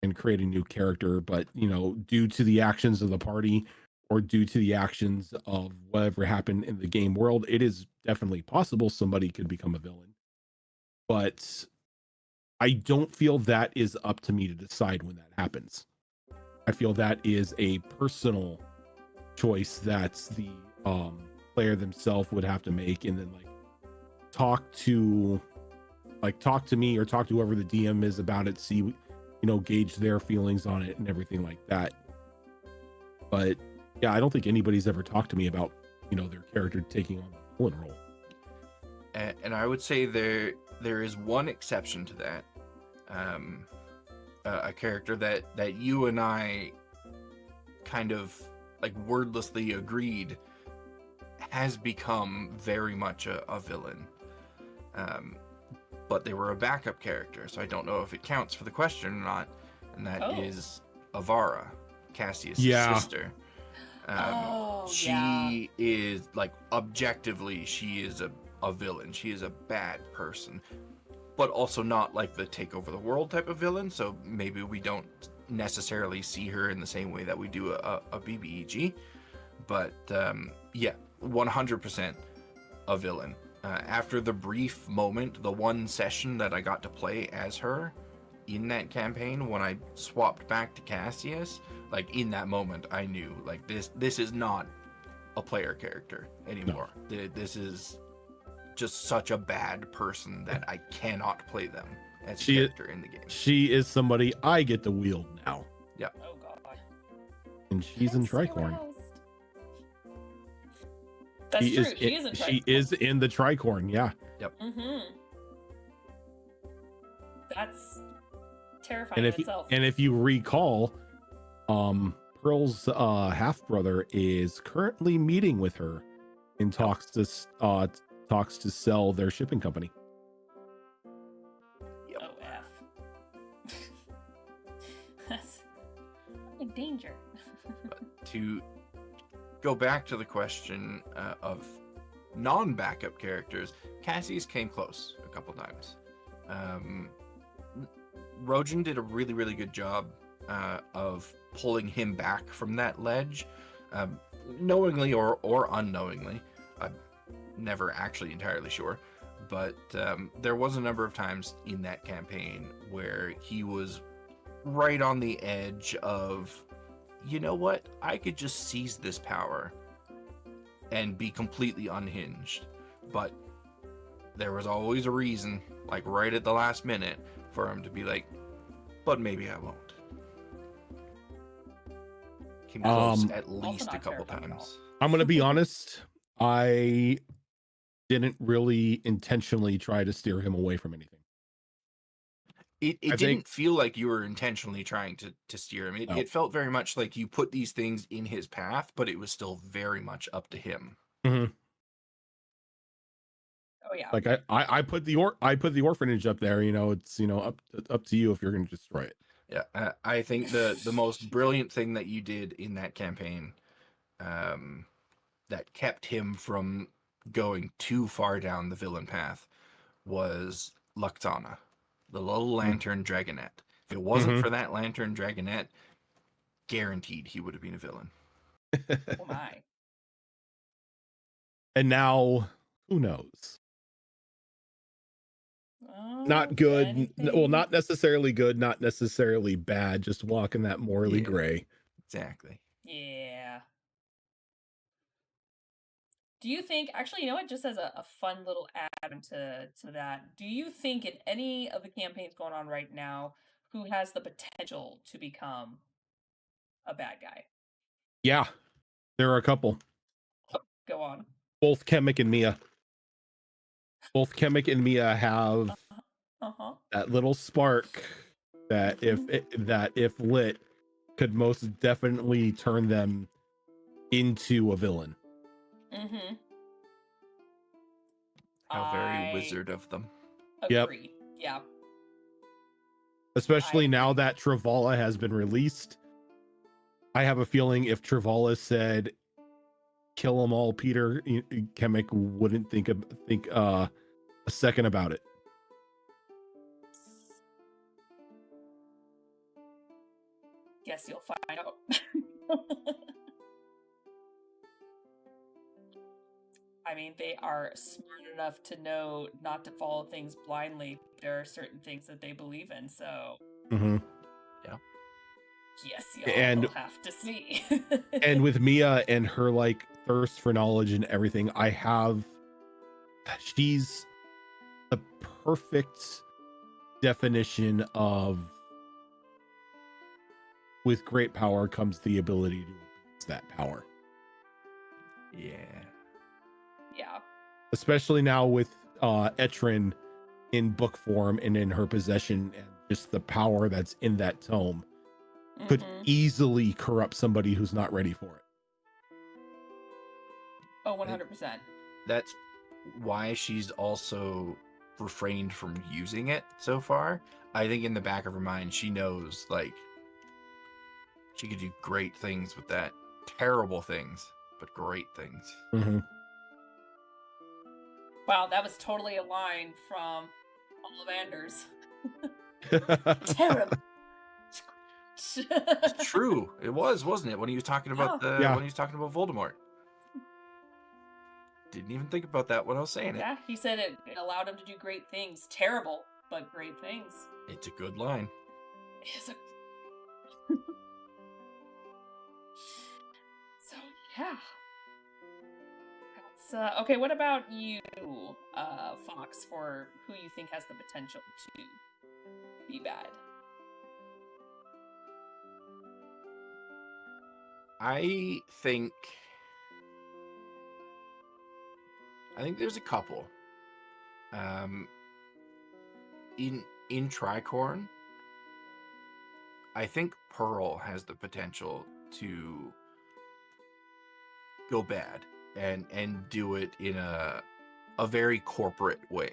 and create a new character. But, you know, due to the actions of the party or due to the actions of whatever happened in the game world, it is definitely possible somebody could become a villain. But I don't feel that is up to me to decide when that happens. I feel that is a personal choice that's the player themselves would have to make, and then talk to talk to me or talk to whoever the DM is about it, see, you know, gauge their feelings on it and everything like that. But yeah, I don't think anybody's ever talked to me about, you know, their character taking on the villain role. And I would say there is one exception to that. A character that you and I kind of like wordlessly agreed has become very much a villain. But they were a backup character, so I don't know if it counts for the question or not. And that is Avara, Cassius' sister. She is, like, objectively, she is a villain. She is a bad person, but also not like the take over the world type of villain. So maybe we don't necessarily see her in the same way that we do a BBEG. But yeah, 100% a villain. After the brief moment, the one session that I got to play as her in that campaign, when I swapped back to Cassius, like in that moment, I knew like this is not a player character anymore. No. This is just such a bad person that I cannot play them as a character in the game. She is somebody I get to wield now. Yeah. Oh god. And she's in Tricorn. That's true. She is in Tricorn. She is in the Tricorn. Yeah. Yep. That's terrifying in itself. And if you recall, Pearl's half brother is currently meeting with her in talks to sell their shipping company. Yep. Oh F. That's in danger. But to go back to the question of non-backup characters, Cassius came close a couple times. Rhojin did a really, really good job of pulling him back from that ledge, knowingly or unknowingly. I'm never actually entirely sure, but there was a number of times in that campaign where he was right on the edge of, you know what, I could just seize this power and be completely unhinged. But there was always a reason, like right at the last minute, for him to be like, but maybe I won't. Came close at least a couple times. I'm going to be honest. I didn't really intentionally try to steer him away from anything. It didn't feel like you were intentionally trying to steer him. It felt very much like you put these things in his path, but it was still very much up to him. Mm-hmm. Oh yeah. Like I put the orphanage up there. You know, it's, you know, up to you if you're going to destroy it. Yeah, I think the most brilliant thing that you did in that campaign, that kept him from going too far down the villain path, was Luxana, the little lantern dragonette. If it wasn't for that lantern dragonette, guaranteed he would have been a villain. Oh my. And now, who knows? Not good. Anything? Well, not necessarily good, not necessarily bad. Just walking that morally gray. Exactly. Yeah. Do you think, actually, you know what, just as a fun little add to that, do you think in any of the campaigns going on right now, who has the potential to become a bad guy? Yeah, there are a couple. Go on. Both Kemek and Mia. Both Kemek and Mia have Uh-huh. that little spark that if lit could most definitely turn them into a villain. Mm-hmm. How very I wizard of them. Yep. agree. Yeah. Especially I now agree. that Travala has been released. I have a feeling if Travala said kill them all, Peter, Kemek wouldn't think a second about it. Guess you'll find out. I mean, they are smart enough to know not to follow things blindly. There are certain things that they believe in, so Mm-hmm. Yeah. yes, y'all And will have to see. and with Mia and her like thirst for knowledge and everything, she's the perfect definition of with great power comes the ability to abuse that power. Yeah. Yeah. Especially now with Etrin in book form and in her possession, and just the power that's in that tome could easily corrupt somebody who's not ready for it. Oh, 100%. That's why she's also refrained from using it so far. I think in the back of her mind, she knows, like, she could do great things with that. Terrible things, but great things. Mm-hmm. Wow, that was totally a line from Ollivanders. Terrible. It's true. It was, wasn't it? When he was talking about Yeah. when he was talking about Voldemort. Didn't even think about that when I was saying it. Yeah, he said it allowed him to do great things. Terrible, but great things. It's a good line. It's a... So, yeah. That's, okay, what about you, Fox, for who you think has the potential to be bad? I think there's a couple. In Tricorn, I think Pearl has the potential to go bad and do it in a very corporate way.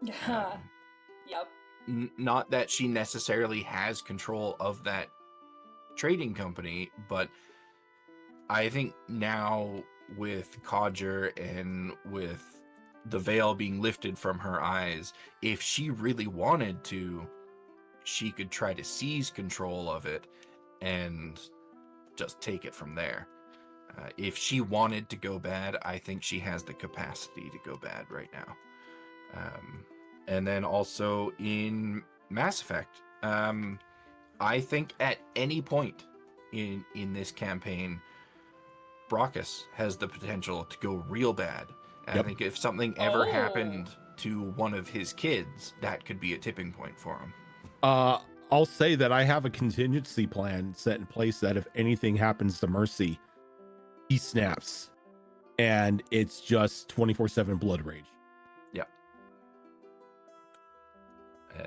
Yep. Not that she necessarily has control of that trading company, but I think now with Codger and with the veil being lifted from her eyes, if she really wanted to, she could try to seize control of it and just take it from there. If she wanted to go bad, I think she has the capacity to go bad right now. And then also in Mass Effect, I think at any point in this campaign, Brockus has the potential to go real bad. And I think if something ever happened to one of his kids, that could be a tipping point for him. I'll say that I have a contingency plan set in place that if anything happens to Mercy, he snaps, and it's just 24/7 blood rage. Yeah.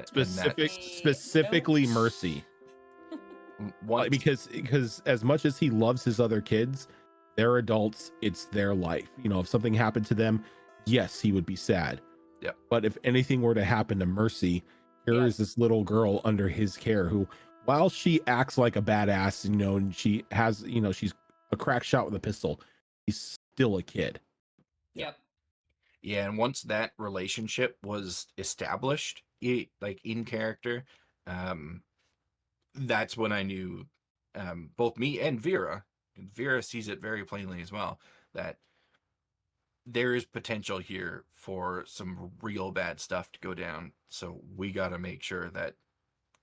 Specifically Mercy. Because as much as he loves his other kids, they're adults, it's their life. You know, if something happened to them, yes, he would be sad. Yeah. But if anything were to happen to Mercy, here is this little girl under his care who, while she acts like a badass, you know, and she has, you know, she's a crack shot with a pistol, he's still a kid. Yep. Yeah, and once that relationship was established, like in character, that's when I knew, both me and Vera sees it very plainly as well, that there is potential here for some real bad stuff to go down. So we got to make sure that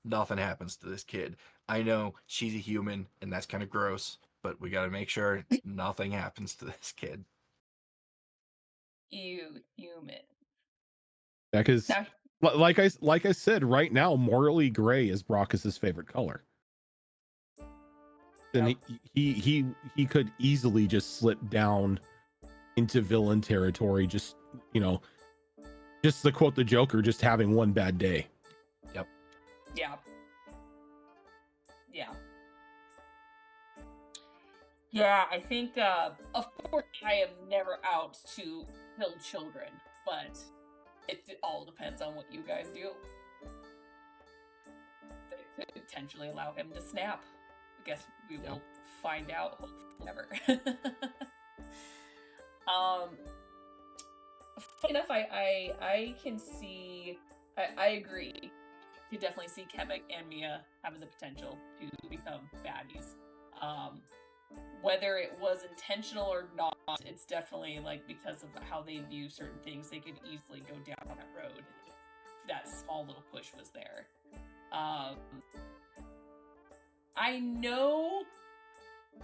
nothing happens to this kid. I know she's a human and that's kind of gross, but we got to make sure nothing happens to this kid. You human. Yeah, because like I said, right now, morally gray is Brockus's favorite color. then Yep. he could easily just slip down into villain territory, just, just to quote the Joker, just having one bad day. Yep. Yeah. Yeah. Yeah, I think, of course, I am never out to kill children, but it all depends on what you guys do. They could potentially allow him to snap. I guess we will find out, hopefully never. Funny enough, I can see, I agree. You could definitely see Kemek and Mia having the potential to become baddies. Whether it was intentional or not, it's definitely like because of how they view certain things, they could easily go down that road if that small little push was there. I know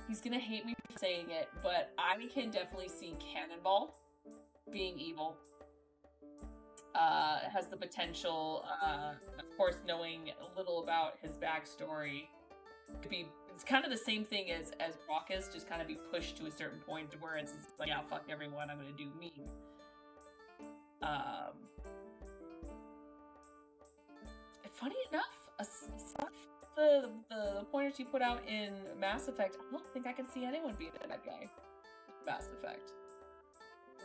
he's gonna hate me for saying it, but I can definitely see Cannonball being evil. It has the potential, of course, knowing a little about his backstory, could be, it's kind of the same thing as Raucus, just kind of be pushed to a certain point to where it's like, yeah, fuck everyone, I'm gonna do me. Funny enough, the pointers you put out in Mass Effect, I don't think I can see anyone being a bad guy. Mass Effect.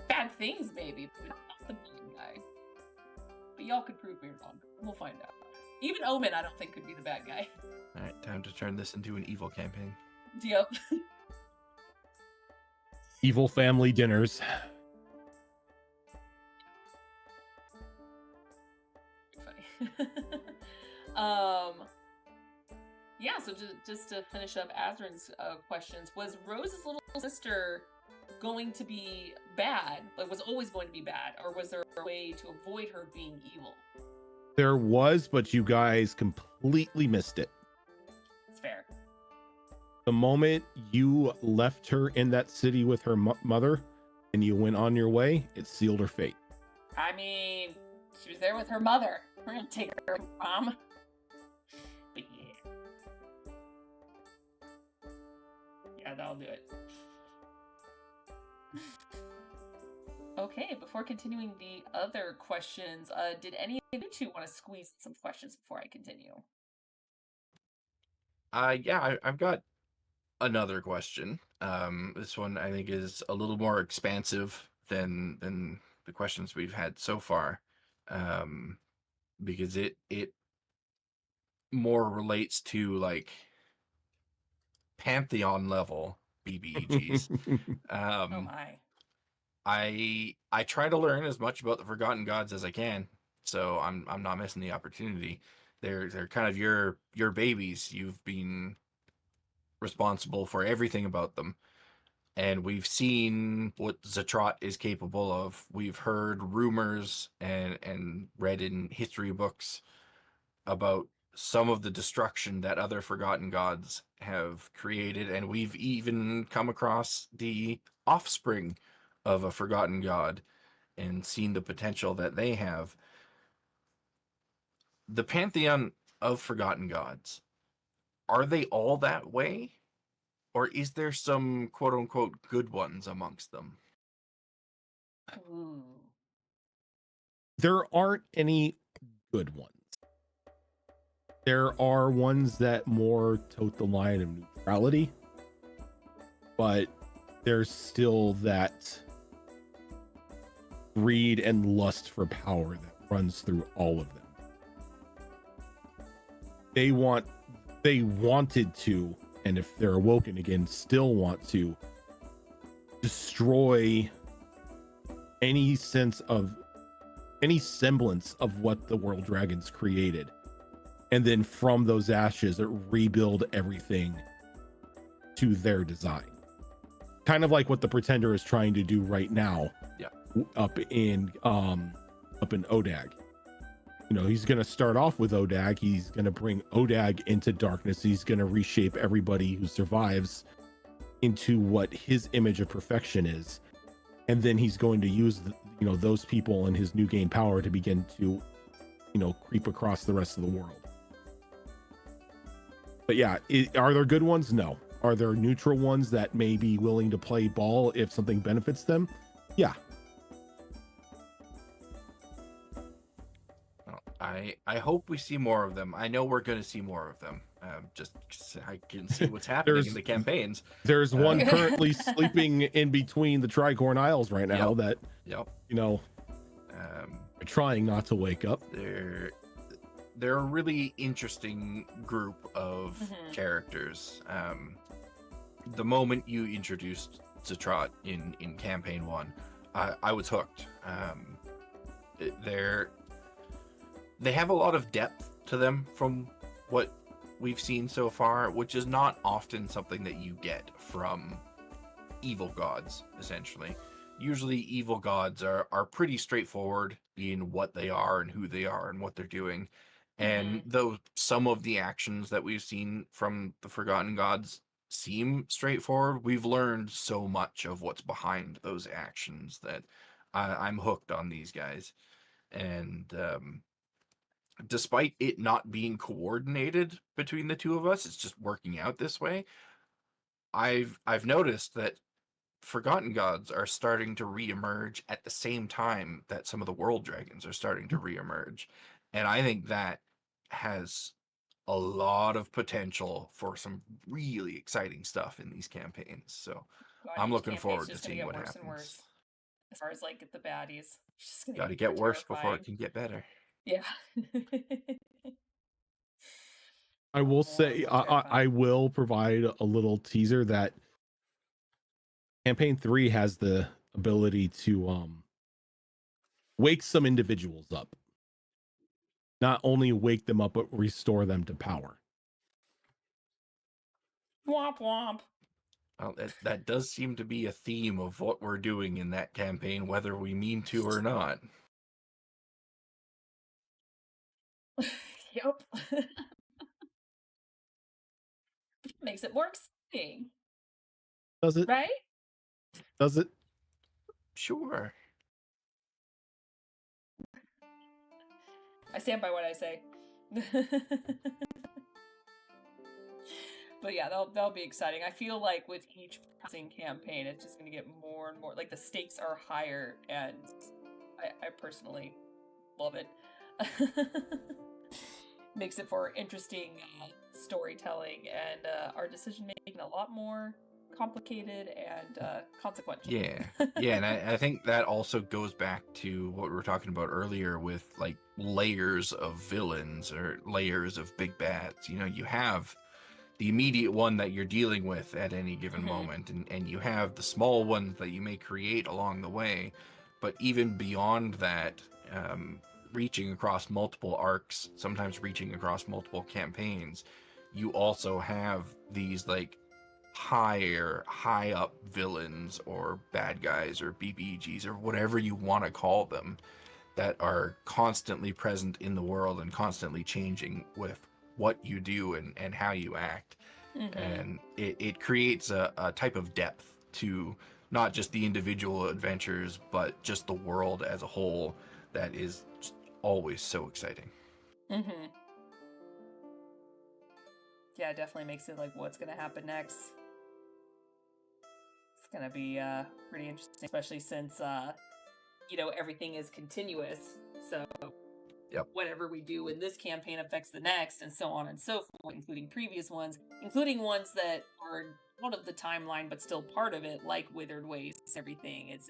Bad things, maybe, but not the bad guy. But y'all could prove me wrong. We'll find out. Even Omen, I don't think, could be the bad guy. Alright, time to turn this into an evil campaign. Yep. Evil family dinners. Funny. Yeah, so just to finish up Azrin's questions, was Rose's little sister going to be bad? Like, was always going to be bad? Or was there a way to avoid her being evil? There was, but you guys completely missed it. It's fair. The moment you left her in that city with her mother and you went on your way, it sealed her fate. I mean, she was there with her mother. We're gonna take her mom. But yeah. Yeah, that'll do it. Okay, before continuing the other questions, did any of you two want to squeeze some questions before I continue? Yeah, I've got another question. This one I think is a little more expansive than the questions we've had so far, because it more relates to like Pantheon level BBEGs. Oh my. I try to learn as much about the Forgotten Gods as I can, so I'm not missing the opportunity. They're kind of your babies. You've been responsible for everything about them, and we've seen what Zatrat is capable of. We've heard rumors and read in history books about some of the destruction that other Forgotten Gods have created, and we've even come across the offspring of a Forgotten God and seen the potential that they have. The pantheon of Forgotten Gods, are they all that way? Or is there some quote-unquote good ones amongst them? Ooh. There aren't any good ones. There are ones that more tote the line of neutrality, but there's still that greed and lust for power that runs through all of them. They wanted to, and if they're awoken again, still want to destroy any semblance of what the World Dragons created. And then from those ashes, rebuild everything to their design. Kind of like what the Pretender is trying to do right now. Yeah. Up in Odag. You know, he's going to start off with Odag. He's going to bring Odag into darkness. He's going to reshape everybody who survives into what his image of perfection is. And then he's going to use, those people and his new gain power to begin to, creep across the rest of the world. But yeah, are there good ones? No. Are there neutral ones that may be willing to play ball if something benefits them? Yeah. Well, I hope we see more of them. I know we're going to see more of them. Just 'cause I can see what's happening in the campaigns. There's one currently sleeping in between the Tricorn Isles right now that, Yep. you know, trying not to wake up. They're a really interesting group of characters. The moment you introduced Zatrot in campaign 1, I was hooked. They have a lot of depth to them from what we've seen so far, which is not often something that you get from evil gods, essentially. Usually evil gods are pretty straightforward in what they are and who they are and what they're doing. And though some of the actions that we've seen from the Forgotten Gods seem straightforward, we've learned so much of what's behind those actions that I'm hooked on these guys. And despite it not being coordinated between the two of us, it's just working out this way. I've noticed that Forgotten Gods are starting to reemerge at the same time that some of the world dragons are starting to reemerge. And I think that has a lot of potential for some really exciting stuff in these campaigns. So I'm looking forward to seeing what happens. Worse. As far as like the baddies, it's just Got to get worse before it can get better. Yeah. I will say, I will provide a little teaser that campaign 3 has the ability to wake some individuals up. Not only wake them up, but restore them to power. Womp womp. Well, that does seem to be a theme of what we're doing in that campaign, whether we mean to or not. Yep. Makes it more exciting. Does it? Right? Does it? Sure. I stand by what I say. But yeah, that'll be exciting. I feel like with each passing campaign, it's just going to get more and more, like the stakes are higher, and I personally love it. Makes it for interesting storytelling, and our decision making a lot more complicated and consequential. Yeah, and I think that also goes back to what we were talking about earlier with like layers of villains or layers of big bads. You know, you have the immediate one that you're dealing with at any given moment, and you have the small ones that you may create along the way. But even beyond that, reaching across multiple arcs, sometimes reaching across multiple campaigns, you also have these like high up villains or bad guys or BBEGs or whatever you want to call them that are constantly present in the world and constantly changing with what you do and how you act. And it creates a type of depth to not just the individual adventures, but just the world as a whole that is just always so exciting. Yeah, it definitely makes it like what's gonna happen next. It's gonna be pretty interesting, especially since you know, everything is continuous. So whatever we do in this campaign affects the next, and so on and so forth, including previous ones, including ones that are out of the timeline but still part of it, like Withered Wastes. Everything it's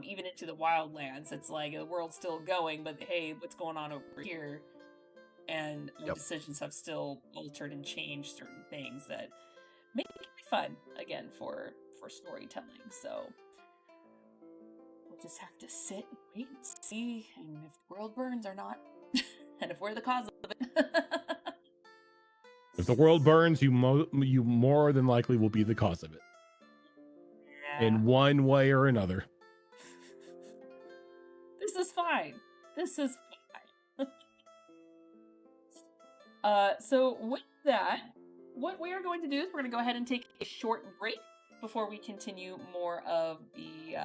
even into the Wildlands. It's like the world's still going, but hey, what's going on over here? And decisions have still altered and changed certain things that make it fun again for storytelling. So we'll just have to sit and wait and see, and if the world burns or not, and if we're the cause of it. If the world burns, you more than likely will be the cause of it. In one way or another. This is fine. This is fine. So with that, what we are going to do is we're going to go ahead and take a short break before we continue more of the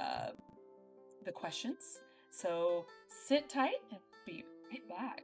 questions. So sit tight and be right back.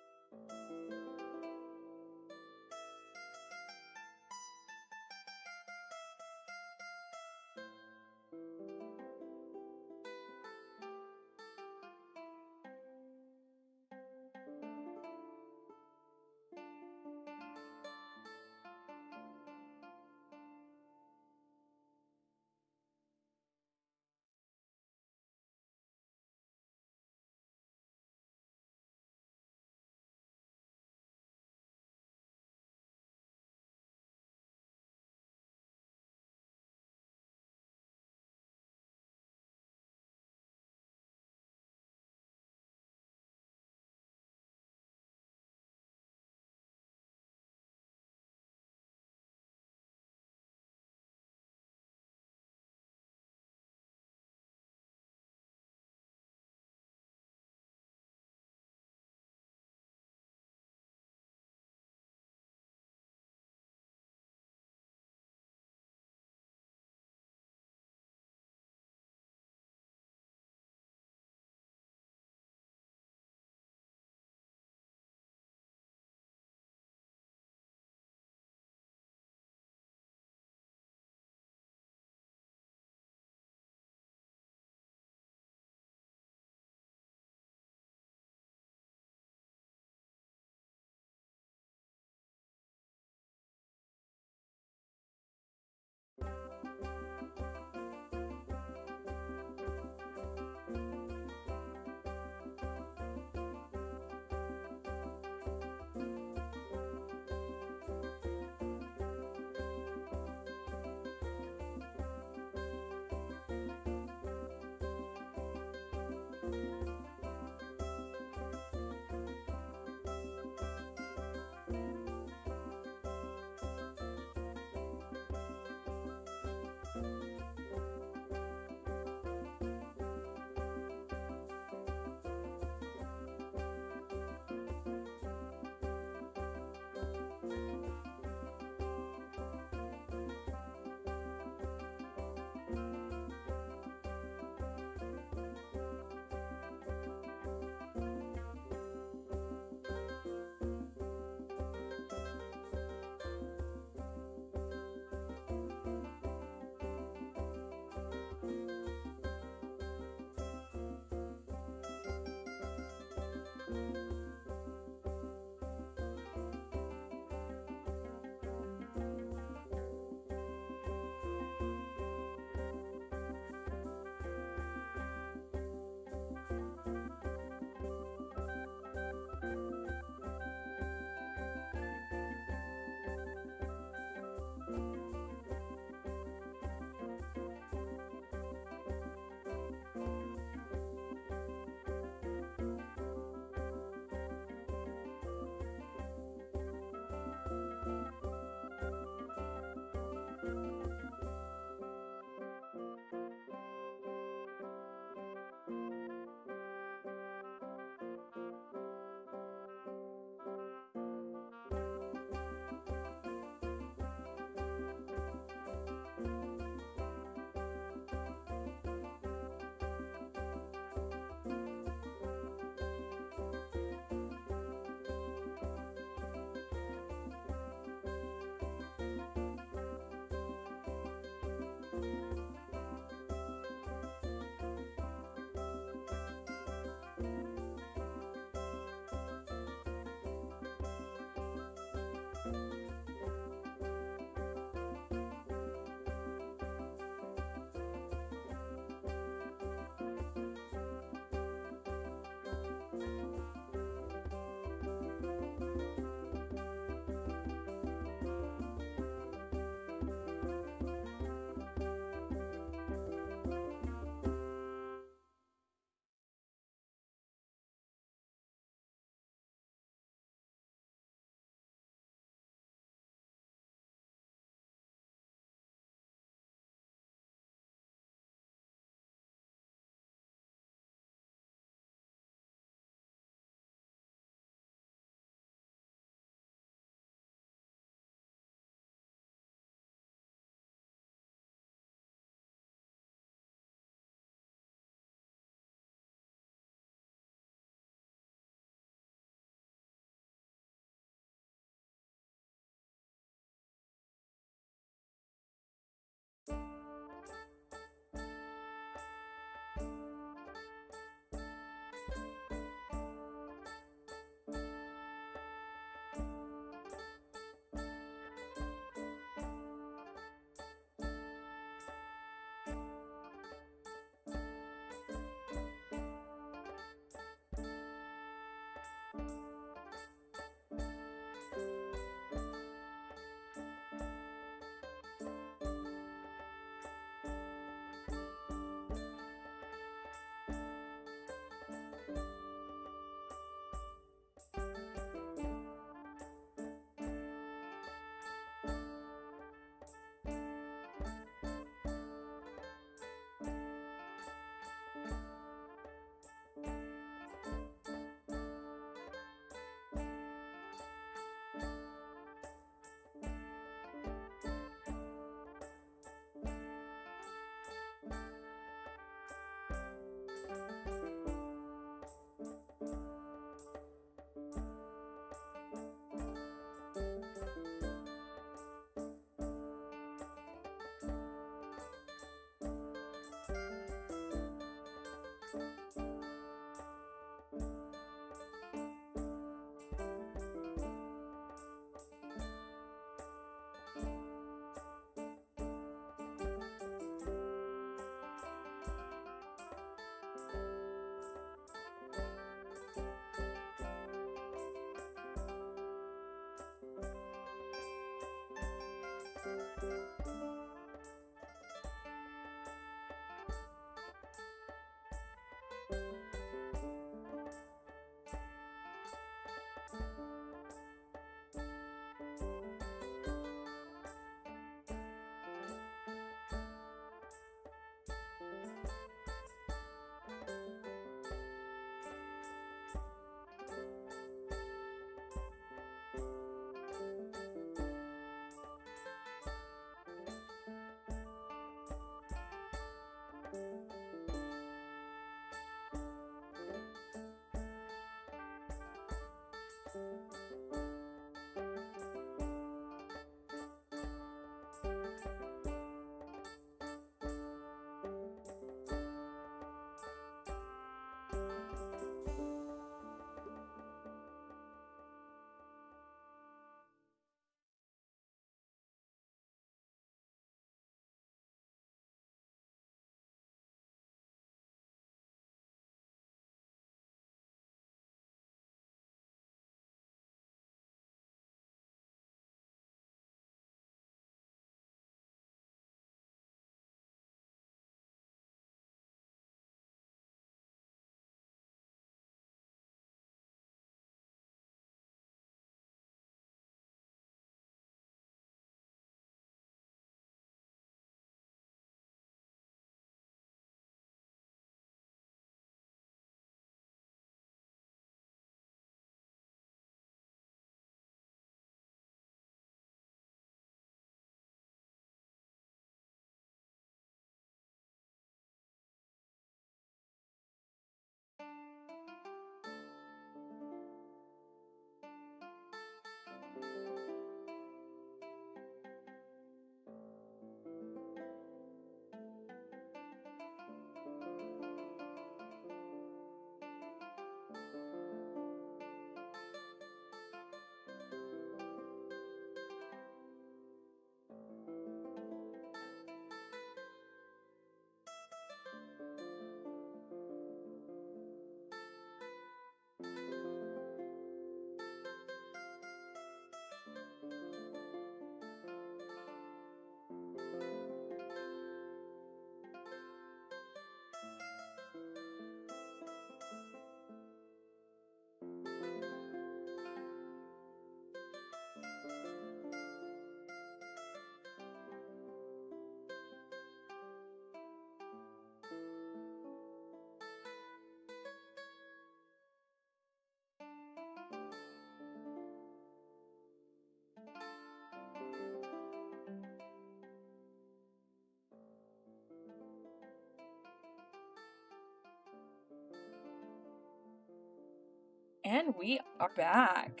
And we are back.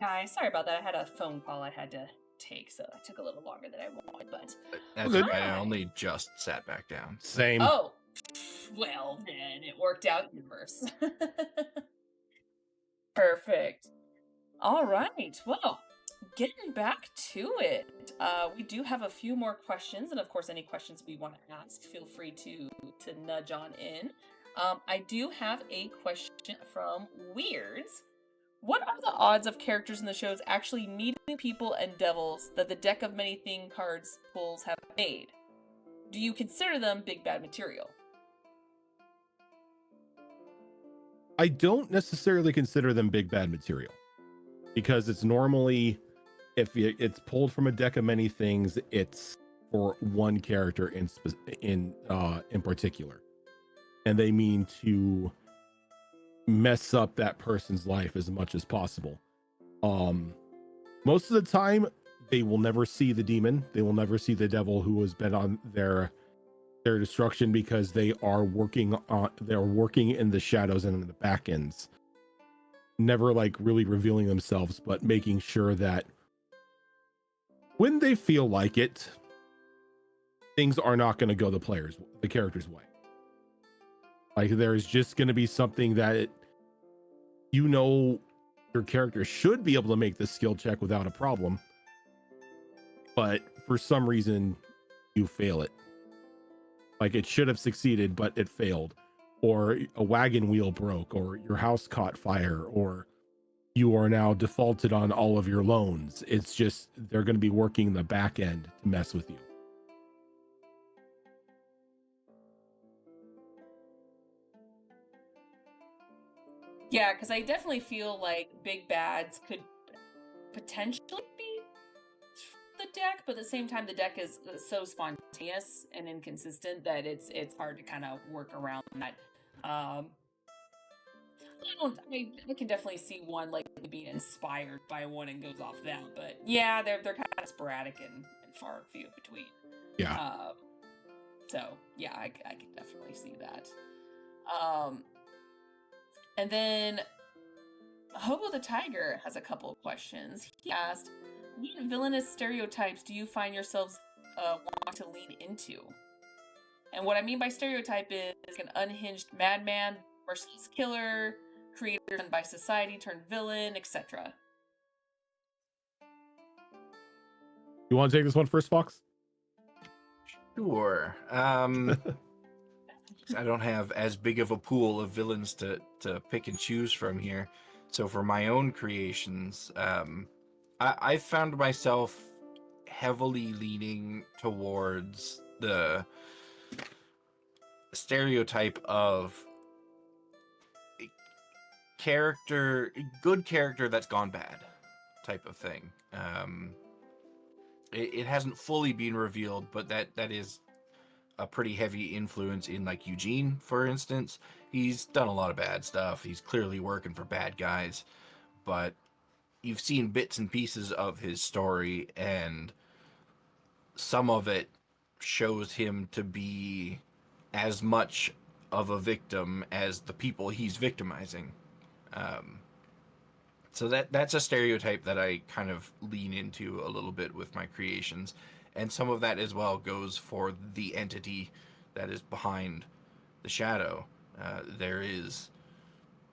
Hi, sorry about that. I had a phone call I had to take, so it took a little longer than I wanted, but... That's Good. okay. I only just sat back down. Same. Oh, well, then it worked out universe. Perfect. All right, well, getting back to it, we do have a few more questions, and of course, any questions we want to ask, feel free to nudge on in. I do have a question from Weirds. What are the odds of characters in the shows actually meeting people and devils that the deck of many thing cards pulls have made? Do you consider them big bad material? I don't necessarily consider them big bad material, because it's normally, if it's pulled from a deck of many things, it's for one character in particular, and they mean to mess up that person's life as much as possible. Most of the time they will never see the demon, they will never see the devil who has been on their destruction, because they're working in the shadows and in the back ends, never like really revealing themselves, but making sure that when they feel like it, things are not going to go the character's way. Like, there's just going to be something that your character should be able to make the skill check without a problem, but for some reason you fail it. Like, it should have succeeded, but it failed, or a wagon wheel broke, or your house caught fire, or you are now defaulted on all of your loans. It's just, they're going to be working the back end to mess with you. Yeah, because I definitely feel like big bads could potentially be the deck, but at the same time, the deck is so spontaneous and inconsistent that it's hard to kind of work around that. I can definitely see one like being inspired by one and goes off that, but yeah, they're kind of sporadic and far and few between. Yeah. So yeah, I can definitely see that. And then Hobo the Tiger has a couple of questions. He asked, what villainous stereotypes do you find yourselves want to lean into? And what I mean by stereotype is an unhinged madman, merciless killer, created by society turned villain, etc. You want to take this one first, Fox? Sure. I don't have as big of a pool of villains to pick and choose from here. So for my own creations, I found myself heavily leaning towards the stereotype of good character that's gone bad type of thing. It hasn't fully been revealed, but that is a pretty heavy influence in, like, Eugene, for instance. He's done a lot of bad stuff. He's clearly working for bad guys, but you've seen bits and pieces of his story, and some of it shows him to be as much of a victim as the people he's victimizing. So that's a stereotype that I kind of lean into a little bit with my creations. And some of that as well goes for the entity that is behind the shadow. There is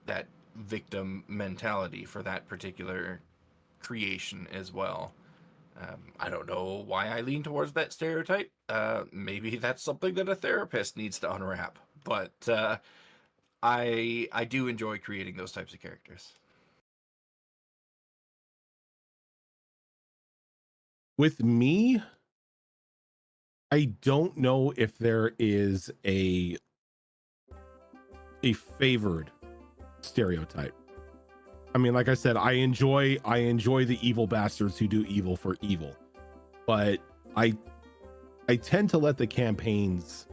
that victim mentality for that particular creation as well. I don't know why I lean towards that stereotype. Maybe that's something that a therapist needs to unwrap. But I do enjoy creating those types of characters. With me, I don't know if there is a favored stereotype. I mean, like I said, I enjoy the evil bastards who do evil for evil, but I tend to let the campaigns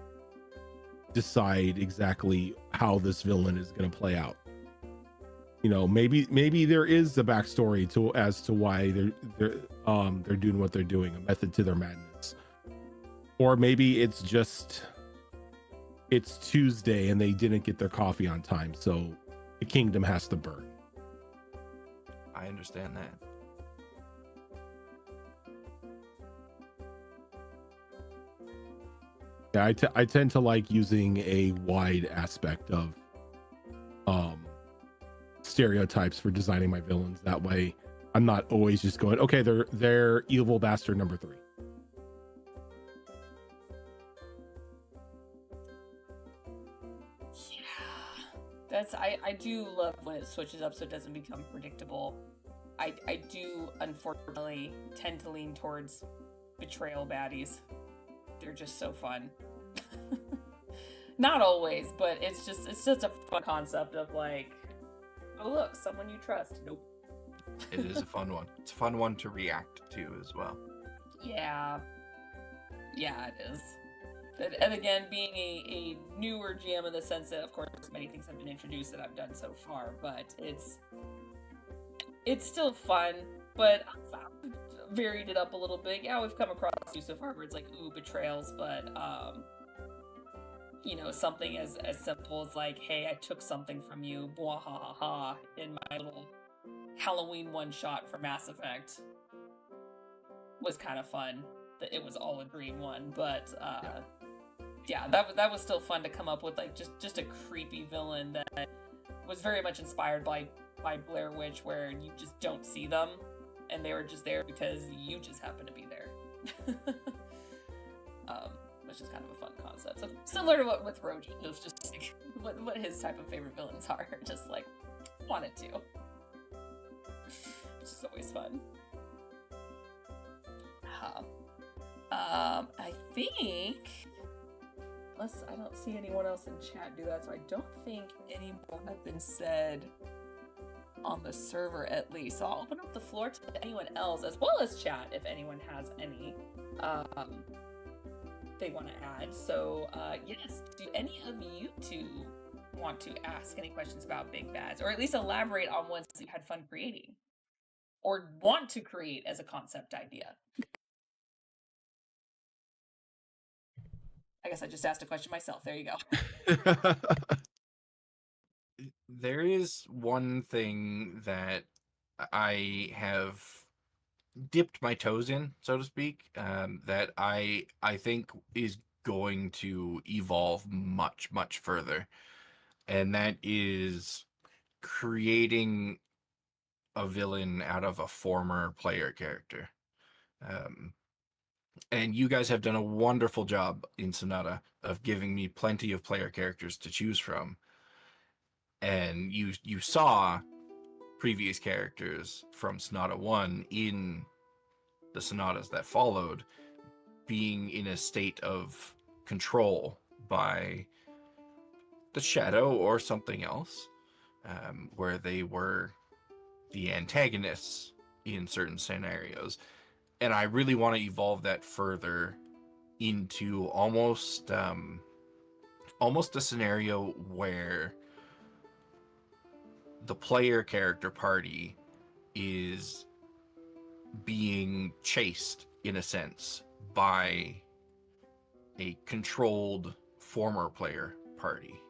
decide exactly how this villain is going to play out. You know, maybe there is a backstory as to why they're doing what they're doing, a method to their madness, or maybe it's just it's Tuesday and they didn't get their coffee on time, so the kingdom has to burn. I understand that. Yeah, I tend to like using a wide aspect of stereotypes for designing my villains. That way I'm not always just going, okay, they're evil bastard number 3. I do love when it switches up so it doesn't become predictable. I do unfortunately tend to lean towards betrayal baddies. They're just so fun. Not always, but it's just a fun concept of, like, oh look, someone you trust. Nope. It is a fun one. It's a fun one to react to as well. Yeah, it is. And again, being a newer GM in the sense that, of course, many things have been introduced that I've done so far, but it's still fun. But I've varied it up a little bit. Yeah, we've come across use so far where it's like, ooh, betrayals, but something as simple as like, hey, I took something from you, blah ha ha ha, in my little Halloween one-shot for Mass Effect was kind of fun. That it was all a green one, but yeah, that was still fun to come up with, like just a creepy villain that was very much inspired by Blair Witch, where you just don't see them, and they were just there because you just happen to be there. Which is kind of a fun concept. So similar to what with Rhojin, it was just like what his type of favorite villains are. Just like wanted to, which is always fun. I think, unless I don't see anyone else in chat do that, so I don't think any more have been said on the server, at least. So I'll open up the floor to anyone else, as well as chat, if anyone has any they want to add. So yes, do any of you two want to ask any questions about Big Bads, or at least elaborate on ones you had fun creating, or want to create as a concept idea? I guess I just asked a question myself. There you go. There is one thing that I have dipped my toes in, so to speak, that I think is going to evolve much, much further. And that is creating a villain out of a former player character. And you guys have done a wonderful job in Sonata of giving me plenty of player characters to choose from. And you saw previous characters from Sonata 1 in the Sonatas that followed being in a state of control by the Shadow or something else, where they were the antagonists in certain scenarios. And I really want to evolve that further into almost a scenario where the player character party is being chased, in a sense, by a controlled former player party.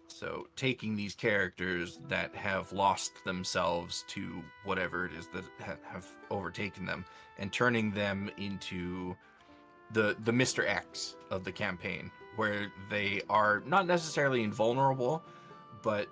So taking these characters that have lost themselves to whatever it is that have overtaken them and turning them into the Mr. X of the campaign, where they are not necessarily invulnerable, but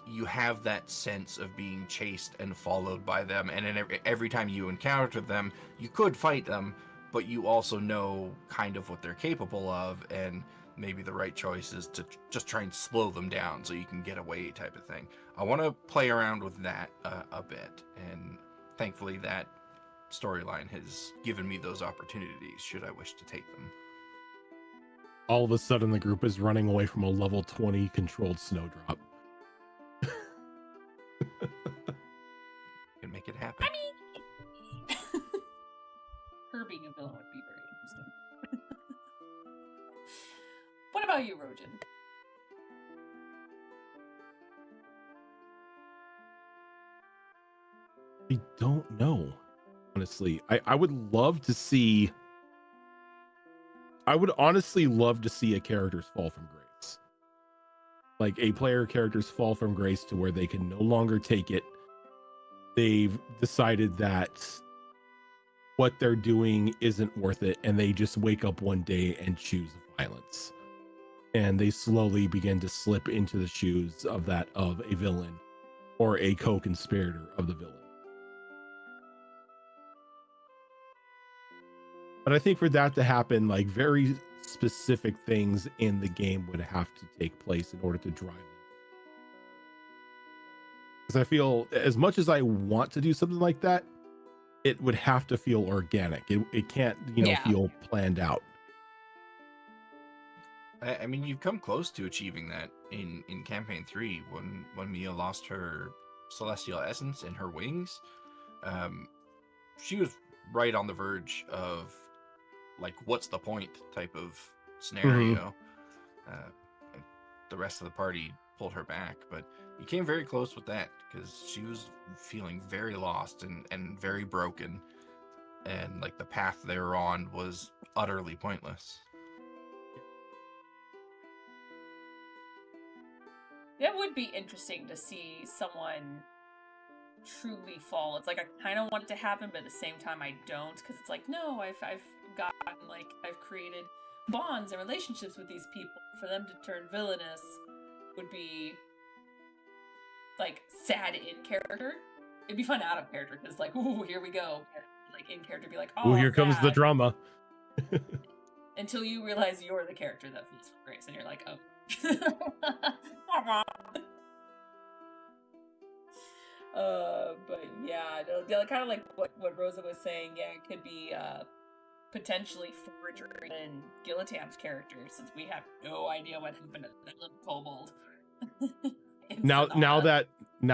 you have that sense of being chased and followed by them, and every time you encounter them, you could fight them, but you also know kind of what they're capable of, and maybe the right choice is to just try and slow them down so you can get away, type of thing. I want to play around with that a bit, and thankfully that storyline has given me those opportunities should I wish to take them. All of a sudden the group is running away from a level 20 controlled snowdrop. Can make it happen. I mean, her being a villain would be very interesting. What about you, Rhojin? I don't know, honestly. I would love to see. I would honestly love to see a character's fall from grace. Like a player character's fall from grace to where they can no longer take it. They've decided that what they're doing isn't worth it, and they just wake up one day and choose violence. And they slowly begin to slip into the shoes of a villain or a co-conspirator of the villain. But I think for that to happen, like very specific things in the game would have to take place in order to drive them. Because I feel as much as I want to do something like that, it would have to feel organic. It can't, feel planned out. I mean, you've come close to achieving that in campaign 3 when Mia lost her celestial essence and her wings. She was right on the verge of like, what's the point type of scenario. The rest of the party pulled her back, but you came very close with that because she was feeling very lost and very broken, and like the path they were on was utterly pointless. That would be interesting to see someone truly fall. It's like I kind of want it to happen, but at the same time I don't, because it's like, no, I've gotten, like, I've created bonds and relationships with these people. For them to turn villainous would be like sad in character. It'd be fun out of character because, like, ooh, here we go. Like in character, be like, oh, here comes the drama. Until you realize you're the character that feels for grace, and you're like, oh. But yeah, kind of like what Rosa was saying. Yeah, it could be potentially Forge or even Gillitam's character, since we have no idea what happened to that little kobold. now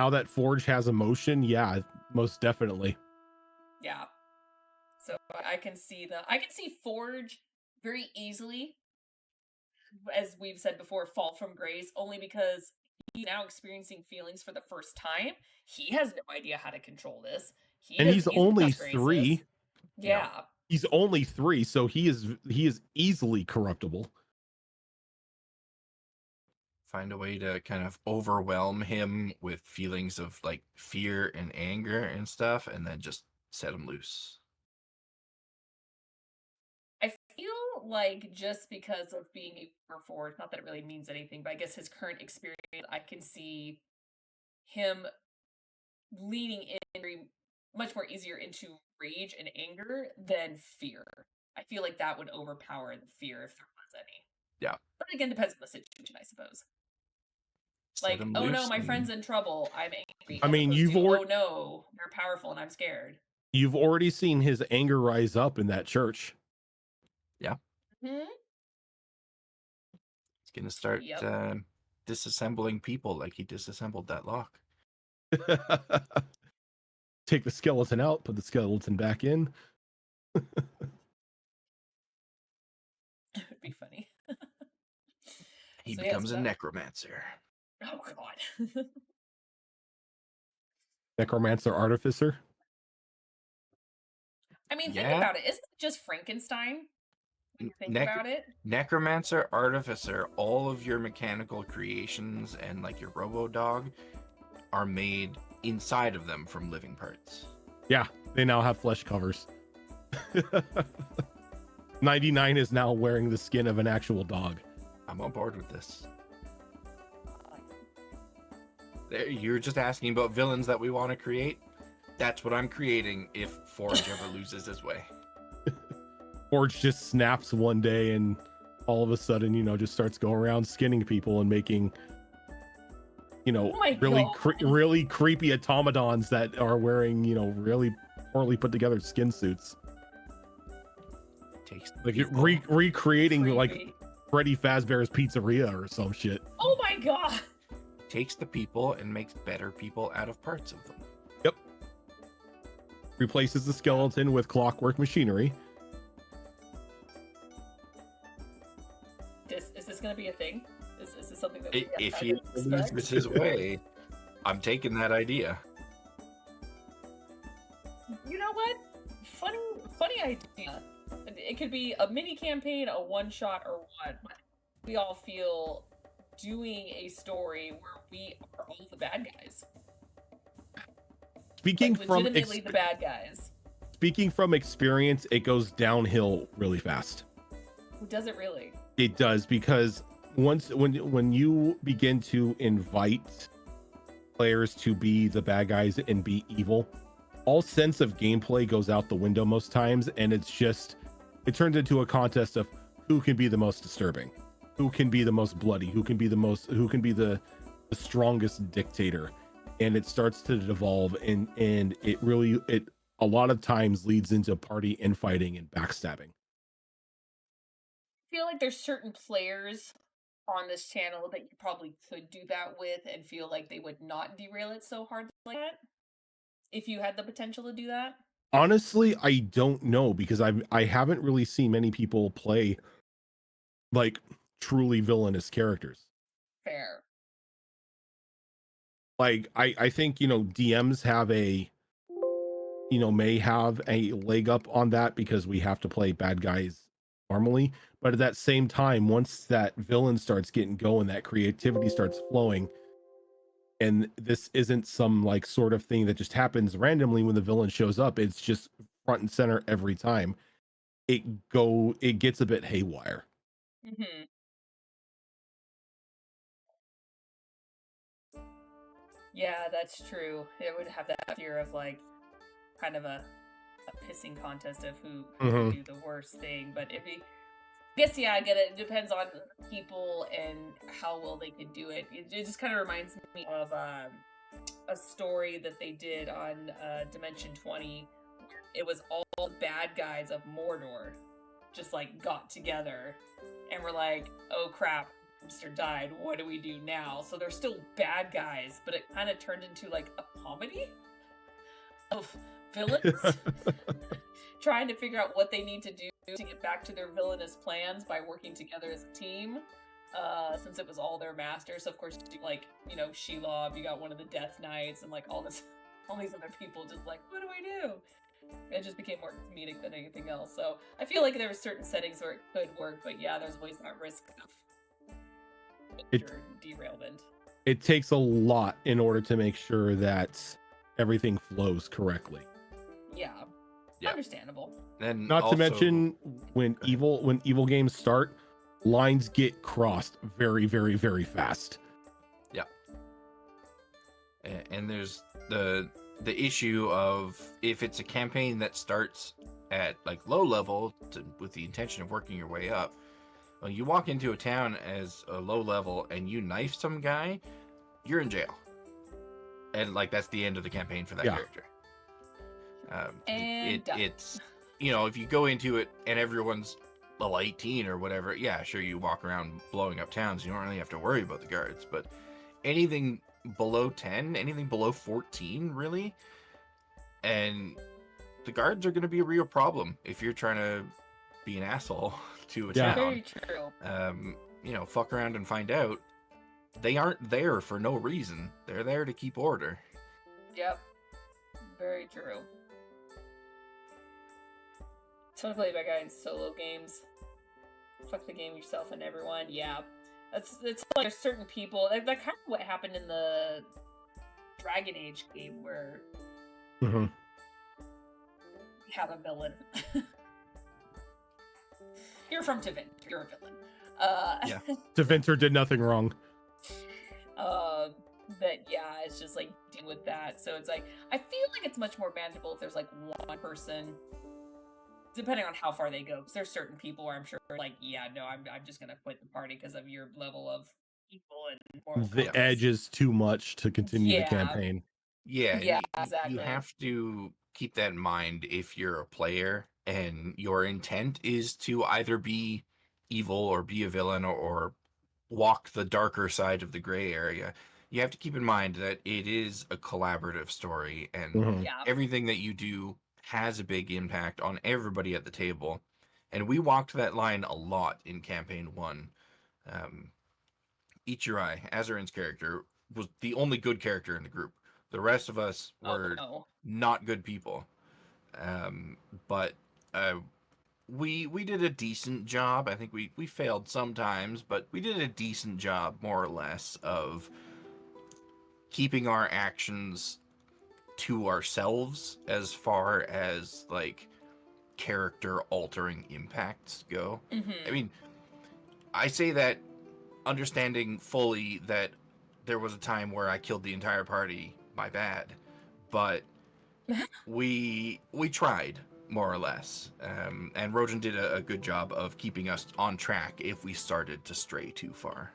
that Forge has emotion, yeah, most definitely. Yeah. So I can see Forge very easily, as we've said before, fall from grace, only because he's now experiencing feelings for the first time. He has no idea how to control this. He's only 3. Yeah. He's only 3, so he is easily corruptible. Find a way to kind of overwhelm him with feelings of like fear and anger and stuff, and then just set him loose. I feel like just because of being a Forge, not that it really means anything, but I guess his current experience, I can see him leaning in much more easier into rage and anger than fear. I feel like that would overpower the fear if there was any. Yeah. But again, depends on the situation, I suppose. Like, oh no, my friend's in trouble, I'm angry. I mean, oh no, they're powerful and I'm scared. You've already seen his anger rise up in that church. Yeah. Hmm? He's gonna start disassembling people like he disassembled that lock. Take the skeleton out, put the skeleton back in. It would be funny. He becomes a necromancer. Oh god. Necromancer artificer. I mean, think about it. Isn't it just Frankenstein? Think about it. Necromancer, artificer, all of your mechanical creations and like your robo dog are made inside of them from living parts. Yeah, they now have flesh covers. 99 is now wearing the skin of an actual dog. I'm on board with this. You're just asking about villains that we want to create. That's what I'm creating if Forge ever loses his way. Forge just snaps one day and all of a sudden, just starts going around skinning people and making, really creepy automatons that are wearing, really poorly put together skin suits. Recreating creepy. Like Freddy Fazbear's Pizzeria or some shit. Oh my god! Takes the people and makes better people out of parts of them. Yep. Replaces the skeleton with clockwork machinery. Is this going to be a thing? Is this something that if he loses his way, I'm taking that idea. You know what? Funny idea. It could be a mini campaign, a one shot, or what. We all feel doing a story where we are all the bad guys. Legitimately the bad guys. Speaking from experience, it goes downhill really fast. Does it really? It does, because when you begin to invite players to be the bad guys and be evil, all sense of gameplay goes out the window most times, and it turns into a contest of who can be the most disturbing, who can be the most bloody, who can be the strongest dictator, and it starts to devolve, and it a lot of times leads into party infighting and backstabbing. I feel like there's certain players on this channel that you probably could do that with and feel like they would not derail it so hard like that? If you had the potential to do that? Honestly, I don't know, because I haven't really seen many people play like truly villainous characters. Fair. Like I think, you know, DMs have a, you know, may have a leg up on that because we have to play bad guys normally. But at that same time, once that villain starts getting going, that creativity starts flowing, and this isn't some like sort of thing that just happens randomly when the villain shows up. It's just front and center every time. It gets a bit haywire. Mm-hmm. Yeah, that's true. It would have that fear of like kind of a pissing contest of who can do the worst thing. But if you, I guess, yeah, I get it. It depends on people and how well they could do it. It just kind of reminds me of a story that they did on Dimension 20. It was all the bad guys of Mordor just like got together and were like, oh crap, Mr. died, what do we do now? So they're still bad guys, but it kind of turned into like a comedy of villains trying to figure out what they need to do to get back to their villainous plans by working together as a team. Since it was all their masters, so of course, like, you know, Shelob, you got one of the Death Knights, and like all these other people just like, what do we do? It just became more comedic than anything else. So I feel like there were certain settings where it could work, but yeah, there's always that risk of derailment. It takes a lot in order to make sure that everything flows correctly. Yeah. Understandable. And not to mention when evil games start, lines get crossed very, very, very fast. Yeah. And there's the issue of if it's a campaign that starts at like low level with the intention of working your way up. Well, you walk into a town as a low level and you knife some guy, you're in jail. And like that's the end of the campaign for that character. It's, you know, if you go into it and everyone's level 18 or whatever, yeah, sure, you walk around blowing up towns, you don't really have to worry about the guards. But anything below 10, anything below 14, really, and the guards are going to be a real problem if you're trying to be an asshole to a town. Very true. You know, fuck around and find out they aren't there for no reason. They're there to keep order. Yep. Very true. It's fun to play bad guy in solo games. Fuck the game yourself and everyone. Yeah. It's like there's certain people that kind of what happened in the Dragon Age game where we have a villain. You're from Tevin. You're a villain. Yeah. Tevinter did nothing wrong. But yeah, it's just like deal with that. So it's like I feel like it's much more manageable if there's like one person, depending on how far they go. Because there's certain people where I'm sure like, yeah, no, I'm just gonna quit the party because of your level of evil and moral the edge is too much to continue the campaign. Yeah, exactly. You have to keep that in mind if you're a player and your intent is to either be evil or be a villain or walk the darker side of the gray area. You have to keep in mind that it is a collaborative story, and everything that you do has a big impact on everybody at the table. And we walked that line a lot in campaign 1. Ichirai, Azarin's character, was the only good character in the group. The rest of us were not good people. But we did a decent job. I think we failed sometimes, but we did a decent job, more or less, of keeping our actions to ourselves as far as like character altering impacts go. I mean, I say that understanding fully that there was a time where I killed the entire party, my bad, but we tried, more or less, and Rhojin did a good job of keeping us on track if we started to stray too far.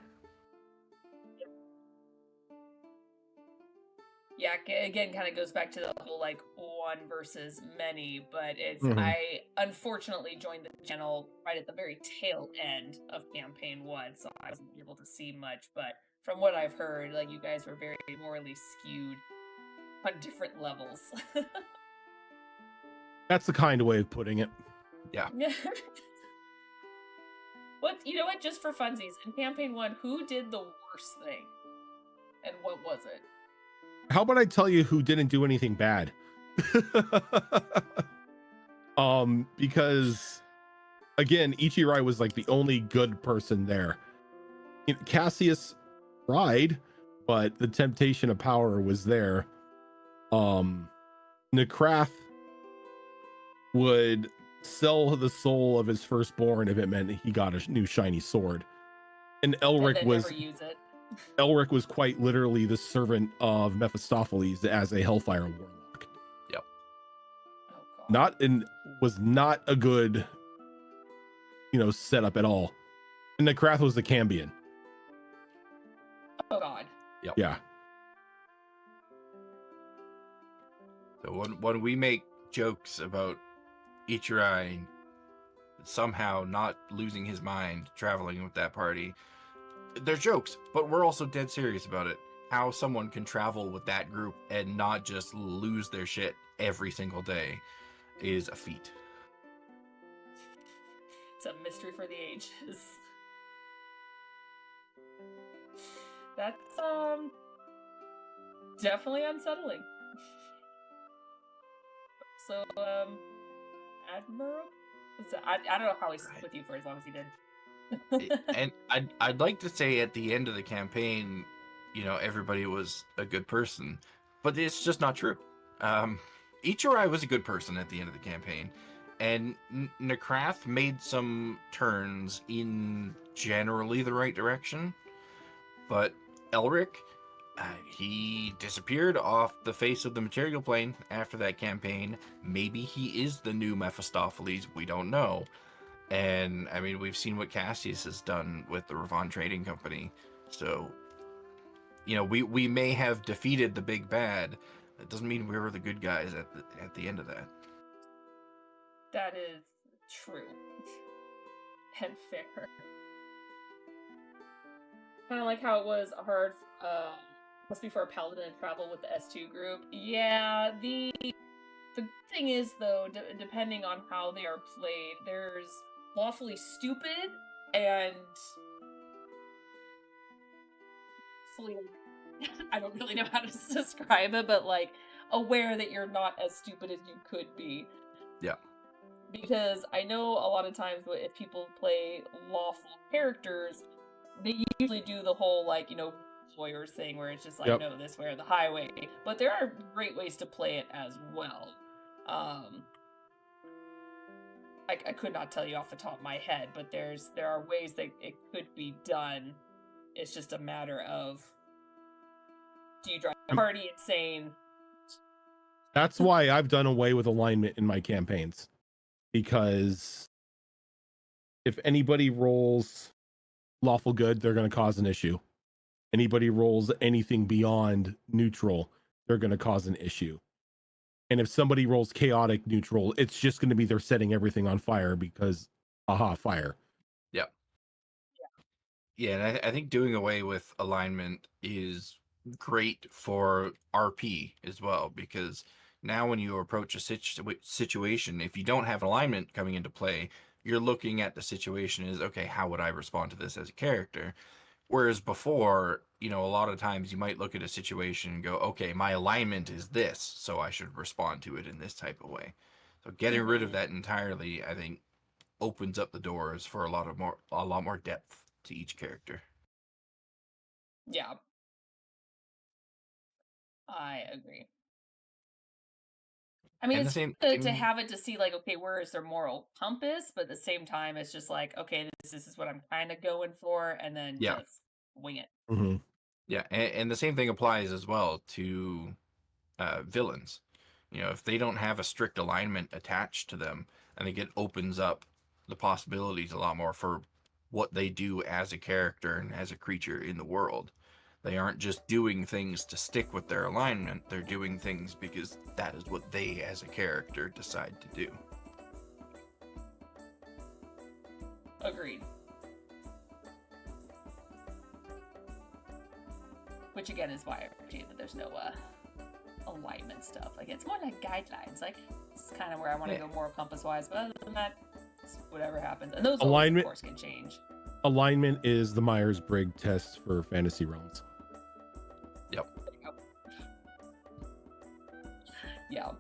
Yeah, yeah, again, kind of goes back to the whole like one versus many, but it's Mhm. I unfortunately joined the channel right at the very tail end of campaign 1, so I wasn't able to see much, but from what I've heard, like you guys were very morally skewed on different levels. That's the kind of way of putting it. Yeah. What, you know what, just for funsies, in campaign 1, who did the worst thing? And what was it? How about I tell you who didn't do anything bad? Because again, Ichirai was like the only good person there. Cassius tried, but the temptation of power was there. Necrath would sell the soul of his firstborn if it meant he got a new shiny sword. And And then never use it. Elric was quite literally the servant of Mephistopheles as a Hellfire warlock. Yep. Oh god. Was not a good, setup at all. And Necrath was the Cambion. Oh god. Yep. Yeah. So when we make jokes about Ichirai somehow not losing his mind traveling with that party, they're jokes, but we're also dead serious about it. How someone can travel with that group and not just lose their shit every single day is a feat. It's a mystery for the ages. That's definitely unsettling. So Admiral? I don't know how he stuck with you for as long as he did. And I'd like to say at the end of the campaign, everybody was a good person, but it's just not true. Ichirai was a good person at the end of the campaign, and Necrath made some turns in generally the right direction, but Elric, he disappeared off the face of the material plane after that campaign. Maybe he is the new Mephistopheles, we don't know. And I mean, we've seen what Cassius has done with the Ravon Trading Company. So, we may have defeated the big bad. That doesn't mean we were the good guys at the end of that. That is true. And fair. Kind of like how it was hard, must be for a paladin to travel with the S2 group. Yeah, the thing is, though, depending on how they are played, there's lawfully stupid and fully, I don't really know how to describe it, but like aware that you're not as stupid as you could be. Yeah. Because I know a lot of times if people play lawful characters, they usually do the whole like, lawyers thing where it's just like, no, this way or the highway. But there are great ways to play it as well. I could not tell you off the top of my head, but there are ways that it could be done. It's just a matter of, do you drive the party insane? That's why I've done away with alignment in my campaigns, because if anybody rolls lawful good, they're going to cause an issue. Anybody rolls anything beyond neutral, they're going to cause an issue. And if somebody rolls chaotic neutral, it's just going to be they're setting everything on fire because, fire. Yep. Yeah, and I think doing away with alignment is great for RP as well, because now when you approach a situation, if you don't have alignment coming into play, you're looking at the situation as, okay, how would I respond to this as a character? Whereas before, a lot of times you might look at a situation and go, okay, my alignment is this, so I should respond to it in this type of way. So getting rid of that entirely, I think, opens up the doors for a lot more depth to each character. Yeah. I agree. I mean, it's good to have it to see, like, okay, where is their moral compass? But at the same time, it's just like, okay, this is what I'm kind of going for, and then just wing it. Mm-hmm. Yeah, and the same thing applies as well to villains. If they don't have a strict alignment attached to them, I think it opens up the possibilities a lot more for what they do as a character and as a creature in the world. They aren't just doing things to stick with their alignment. They're doing things because that is what they, as a character, decide to do. Agreed. Which again is why I appreciate that there's no alignment stuff. Like, it's more like guidelines. Like, it's kind of where I want to go more compass-wise, but other than that, it's whatever happens. And those alignment, always, of course, can change. Alignment is the Myers-Briggs test for fantasy realms. Yep. Yeah.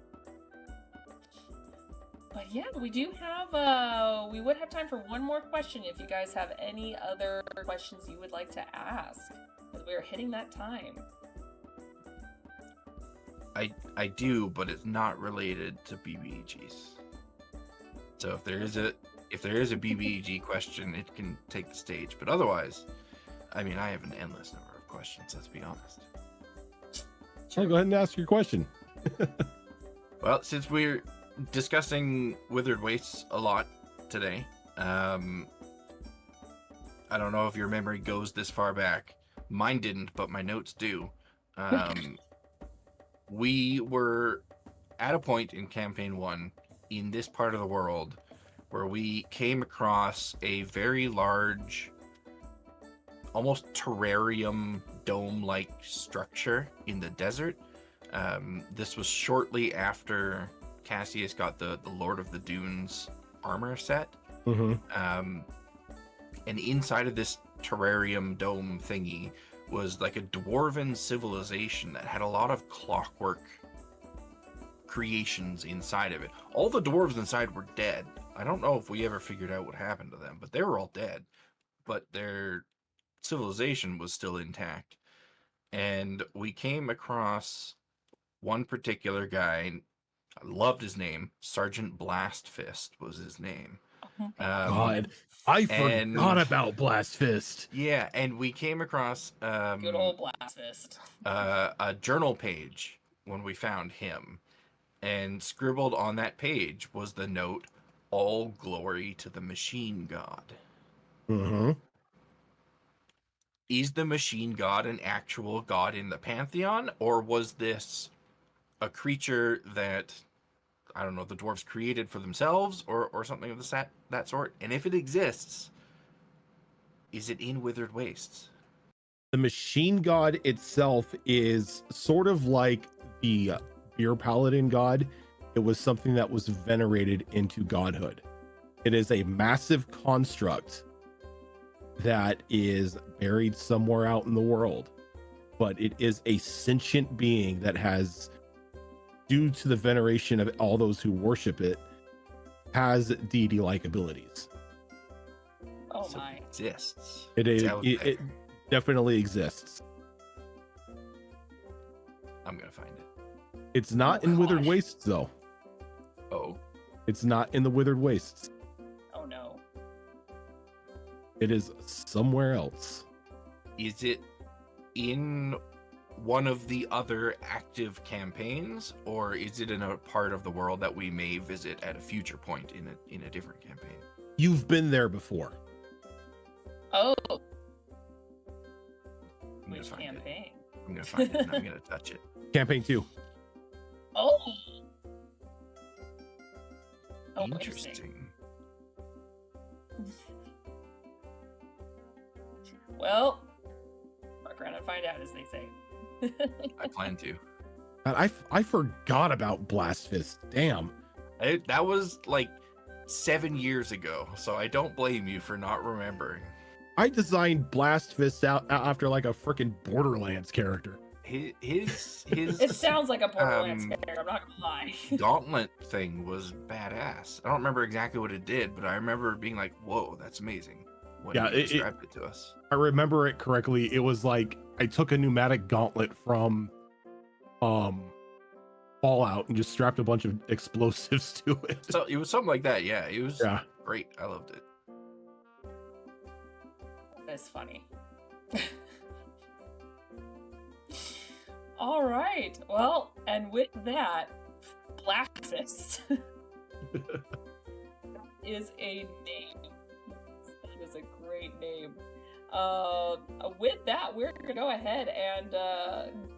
But yeah, we do have, we would have time for one more question if you guys have any other questions you would like to ask, because we are hitting that time. I do, but it's not related to BBEGs. So if there is a BBEG question, it can take the stage. But otherwise, I mean, I have an endless number of questions, let's be honest. Sure, go ahead and ask your question. Well, since we're discussing Withered Wastes a lot today, I don't know if your memory goes this far back. Mine didn't, but my notes do. We were at a point in campaign 1 in this part of the world where we came across a very large, almost terrarium dome-like structure in the desert. This was shortly after Cassius got the Lord of the Dunes armor set. Mm-hmm. And inside of this terrarium dome thingy was like a dwarven civilization that had a lot of clockwork creations inside of it. All the dwarves inside were dead. I don't know if we ever figured out what happened to them, but they were all dead. But their civilization was still intact. And we came across one particular guy. I loved his name. Sergeant Blastfist was his name. God, I forgot about Blastfist. Yeah, and we came across good old Blastfist. A journal page when we found him, and scribbled on that page was the note, "All glory to the machine god." Mm-hmm. Is the machine god an actual god in the pantheon, or was this a creature that, I don't know, the dwarves created for themselves, or something of that sort? And if it exists, is it in Withered Wastes? The machine god itself is sort of like the beer paladin god. It was something that was venerated into godhood. It is a massive construct that is buried somewhere out in the world, but it is a sentient being that has, due to the veneration of all those who worship it, has deity-like abilities. Oh so my! It exists. It definitely exists. I'm gonna find it. It's not in Withered Wastes, though. Oh. It's not in the Withered Wastes. Oh no. It is somewhere else. Is it in one of the other active campaigns, or is it in a part of the world that we may visit at a future point in a different campaign? You've been there before. Oh. I'm Which gonna find campaign? it. I'm gonna find it and I'm gonna touch it. Campaign 2. Oh. Interesting. Well, fuck around and find out, as they say. I plan to. I forgot about Blastfist. Damn. That was like 7 years ago, so I don't blame you for not remembering. I designed Blastfist out after like a freaking Borderlands character. His It sounds like a Borderlands character, I'm not gonna lie. gauntlet thing was badass. I don't remember exactly what it did, but I remember being like, "Whoa, that's amazing." When he described it to us. I remember it correctly. It was like I took a pneumatic gauntlet from Fallout and just strapped a bunch of explosives to it. So it was something like that. Yeah, it was great. I loved it. It's funny. All right. Well, and with that, Blackfist is a name. That is a great name. With that, we're gonna go ahead and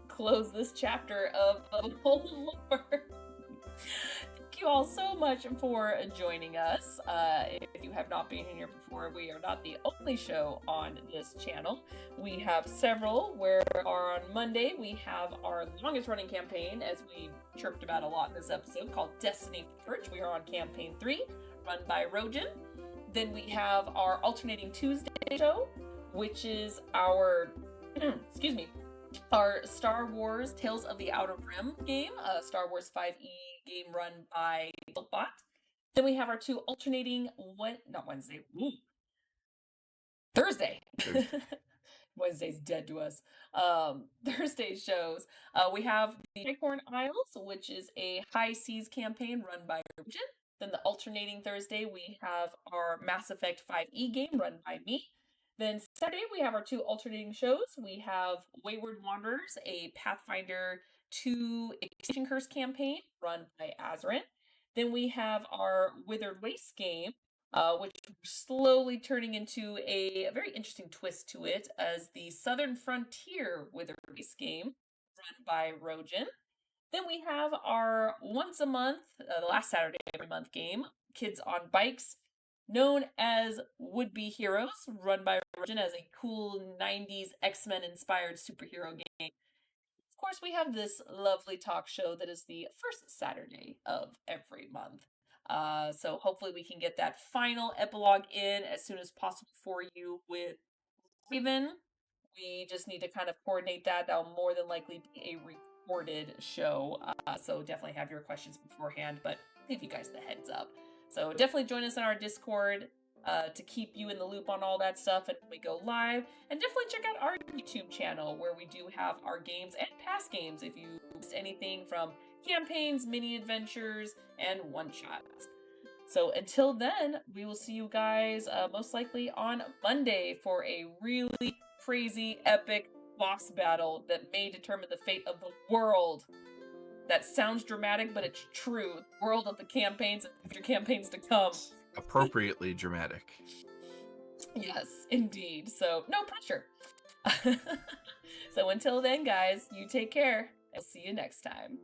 close this chapter of Golden Lore. Thank you all so much for joining us. If you have not been here before, we are not the only show on this channel. We have several, where on Monday we have our longest running campaign, as we chirped about a lot in this episode, called Destiny Forge. We are on campaign 3, run by Rhojin. Then we have our alternating Tuesday show, which is our, excuse me, our Star Wars Tales of the Outer Rim game, a Star Wars 5e game run by Bot. Then we have our 2 alternating Thursday. Wednesday's dead to us. Thursday shows. We have the Tricorn Isles, which is a high seas campaign run by Rhojin. Then the alternating Thursday, we have our Mass Effect 5e game run by me. Then Saturday, we have our 2 alternating shows. We have Wayward Wanderers, a Pathfinder 2 Extinction Curse campaign run by Azarin. Then we have our Withered Waste game, which we're slowly turning into a very interesting twist to it as the Southern Frontier Withered Waste game run by Rhojin. Then we have our once a month, the last Saturday of every month game, Kids on Bikes, known as Would Be Heroes, run by Rhojin as a cool 90s X-Men inspired superhero game. Of course, we have this lovely talk show that is the first Saturday of every month. So hopefully we can get that final epilogue in as soon as possible for you with Raven. We just need to kind of coordinate that. That'll more than likely be a recorded show. So definitely have your questions beforehand, but I'll give you guys the heads up. So definitely join us on our Discord to keep you in the loop on all that stuff and when we go live. And definitely check out our YouTube channel where we do have our games and past games if you missed anything from campaigns, mini adventures, and one-shots. So until then, we will see you guys most likely on Monday for a really crazy, epic boss battle that may determine the fate of the world. That sounds dramatic, but it's true. The world of the campaigns and future campaigns to come. Appropriately dramatic. Yes, indeed. So, no pressure. So until then, guys, you take care. I'll see you next time.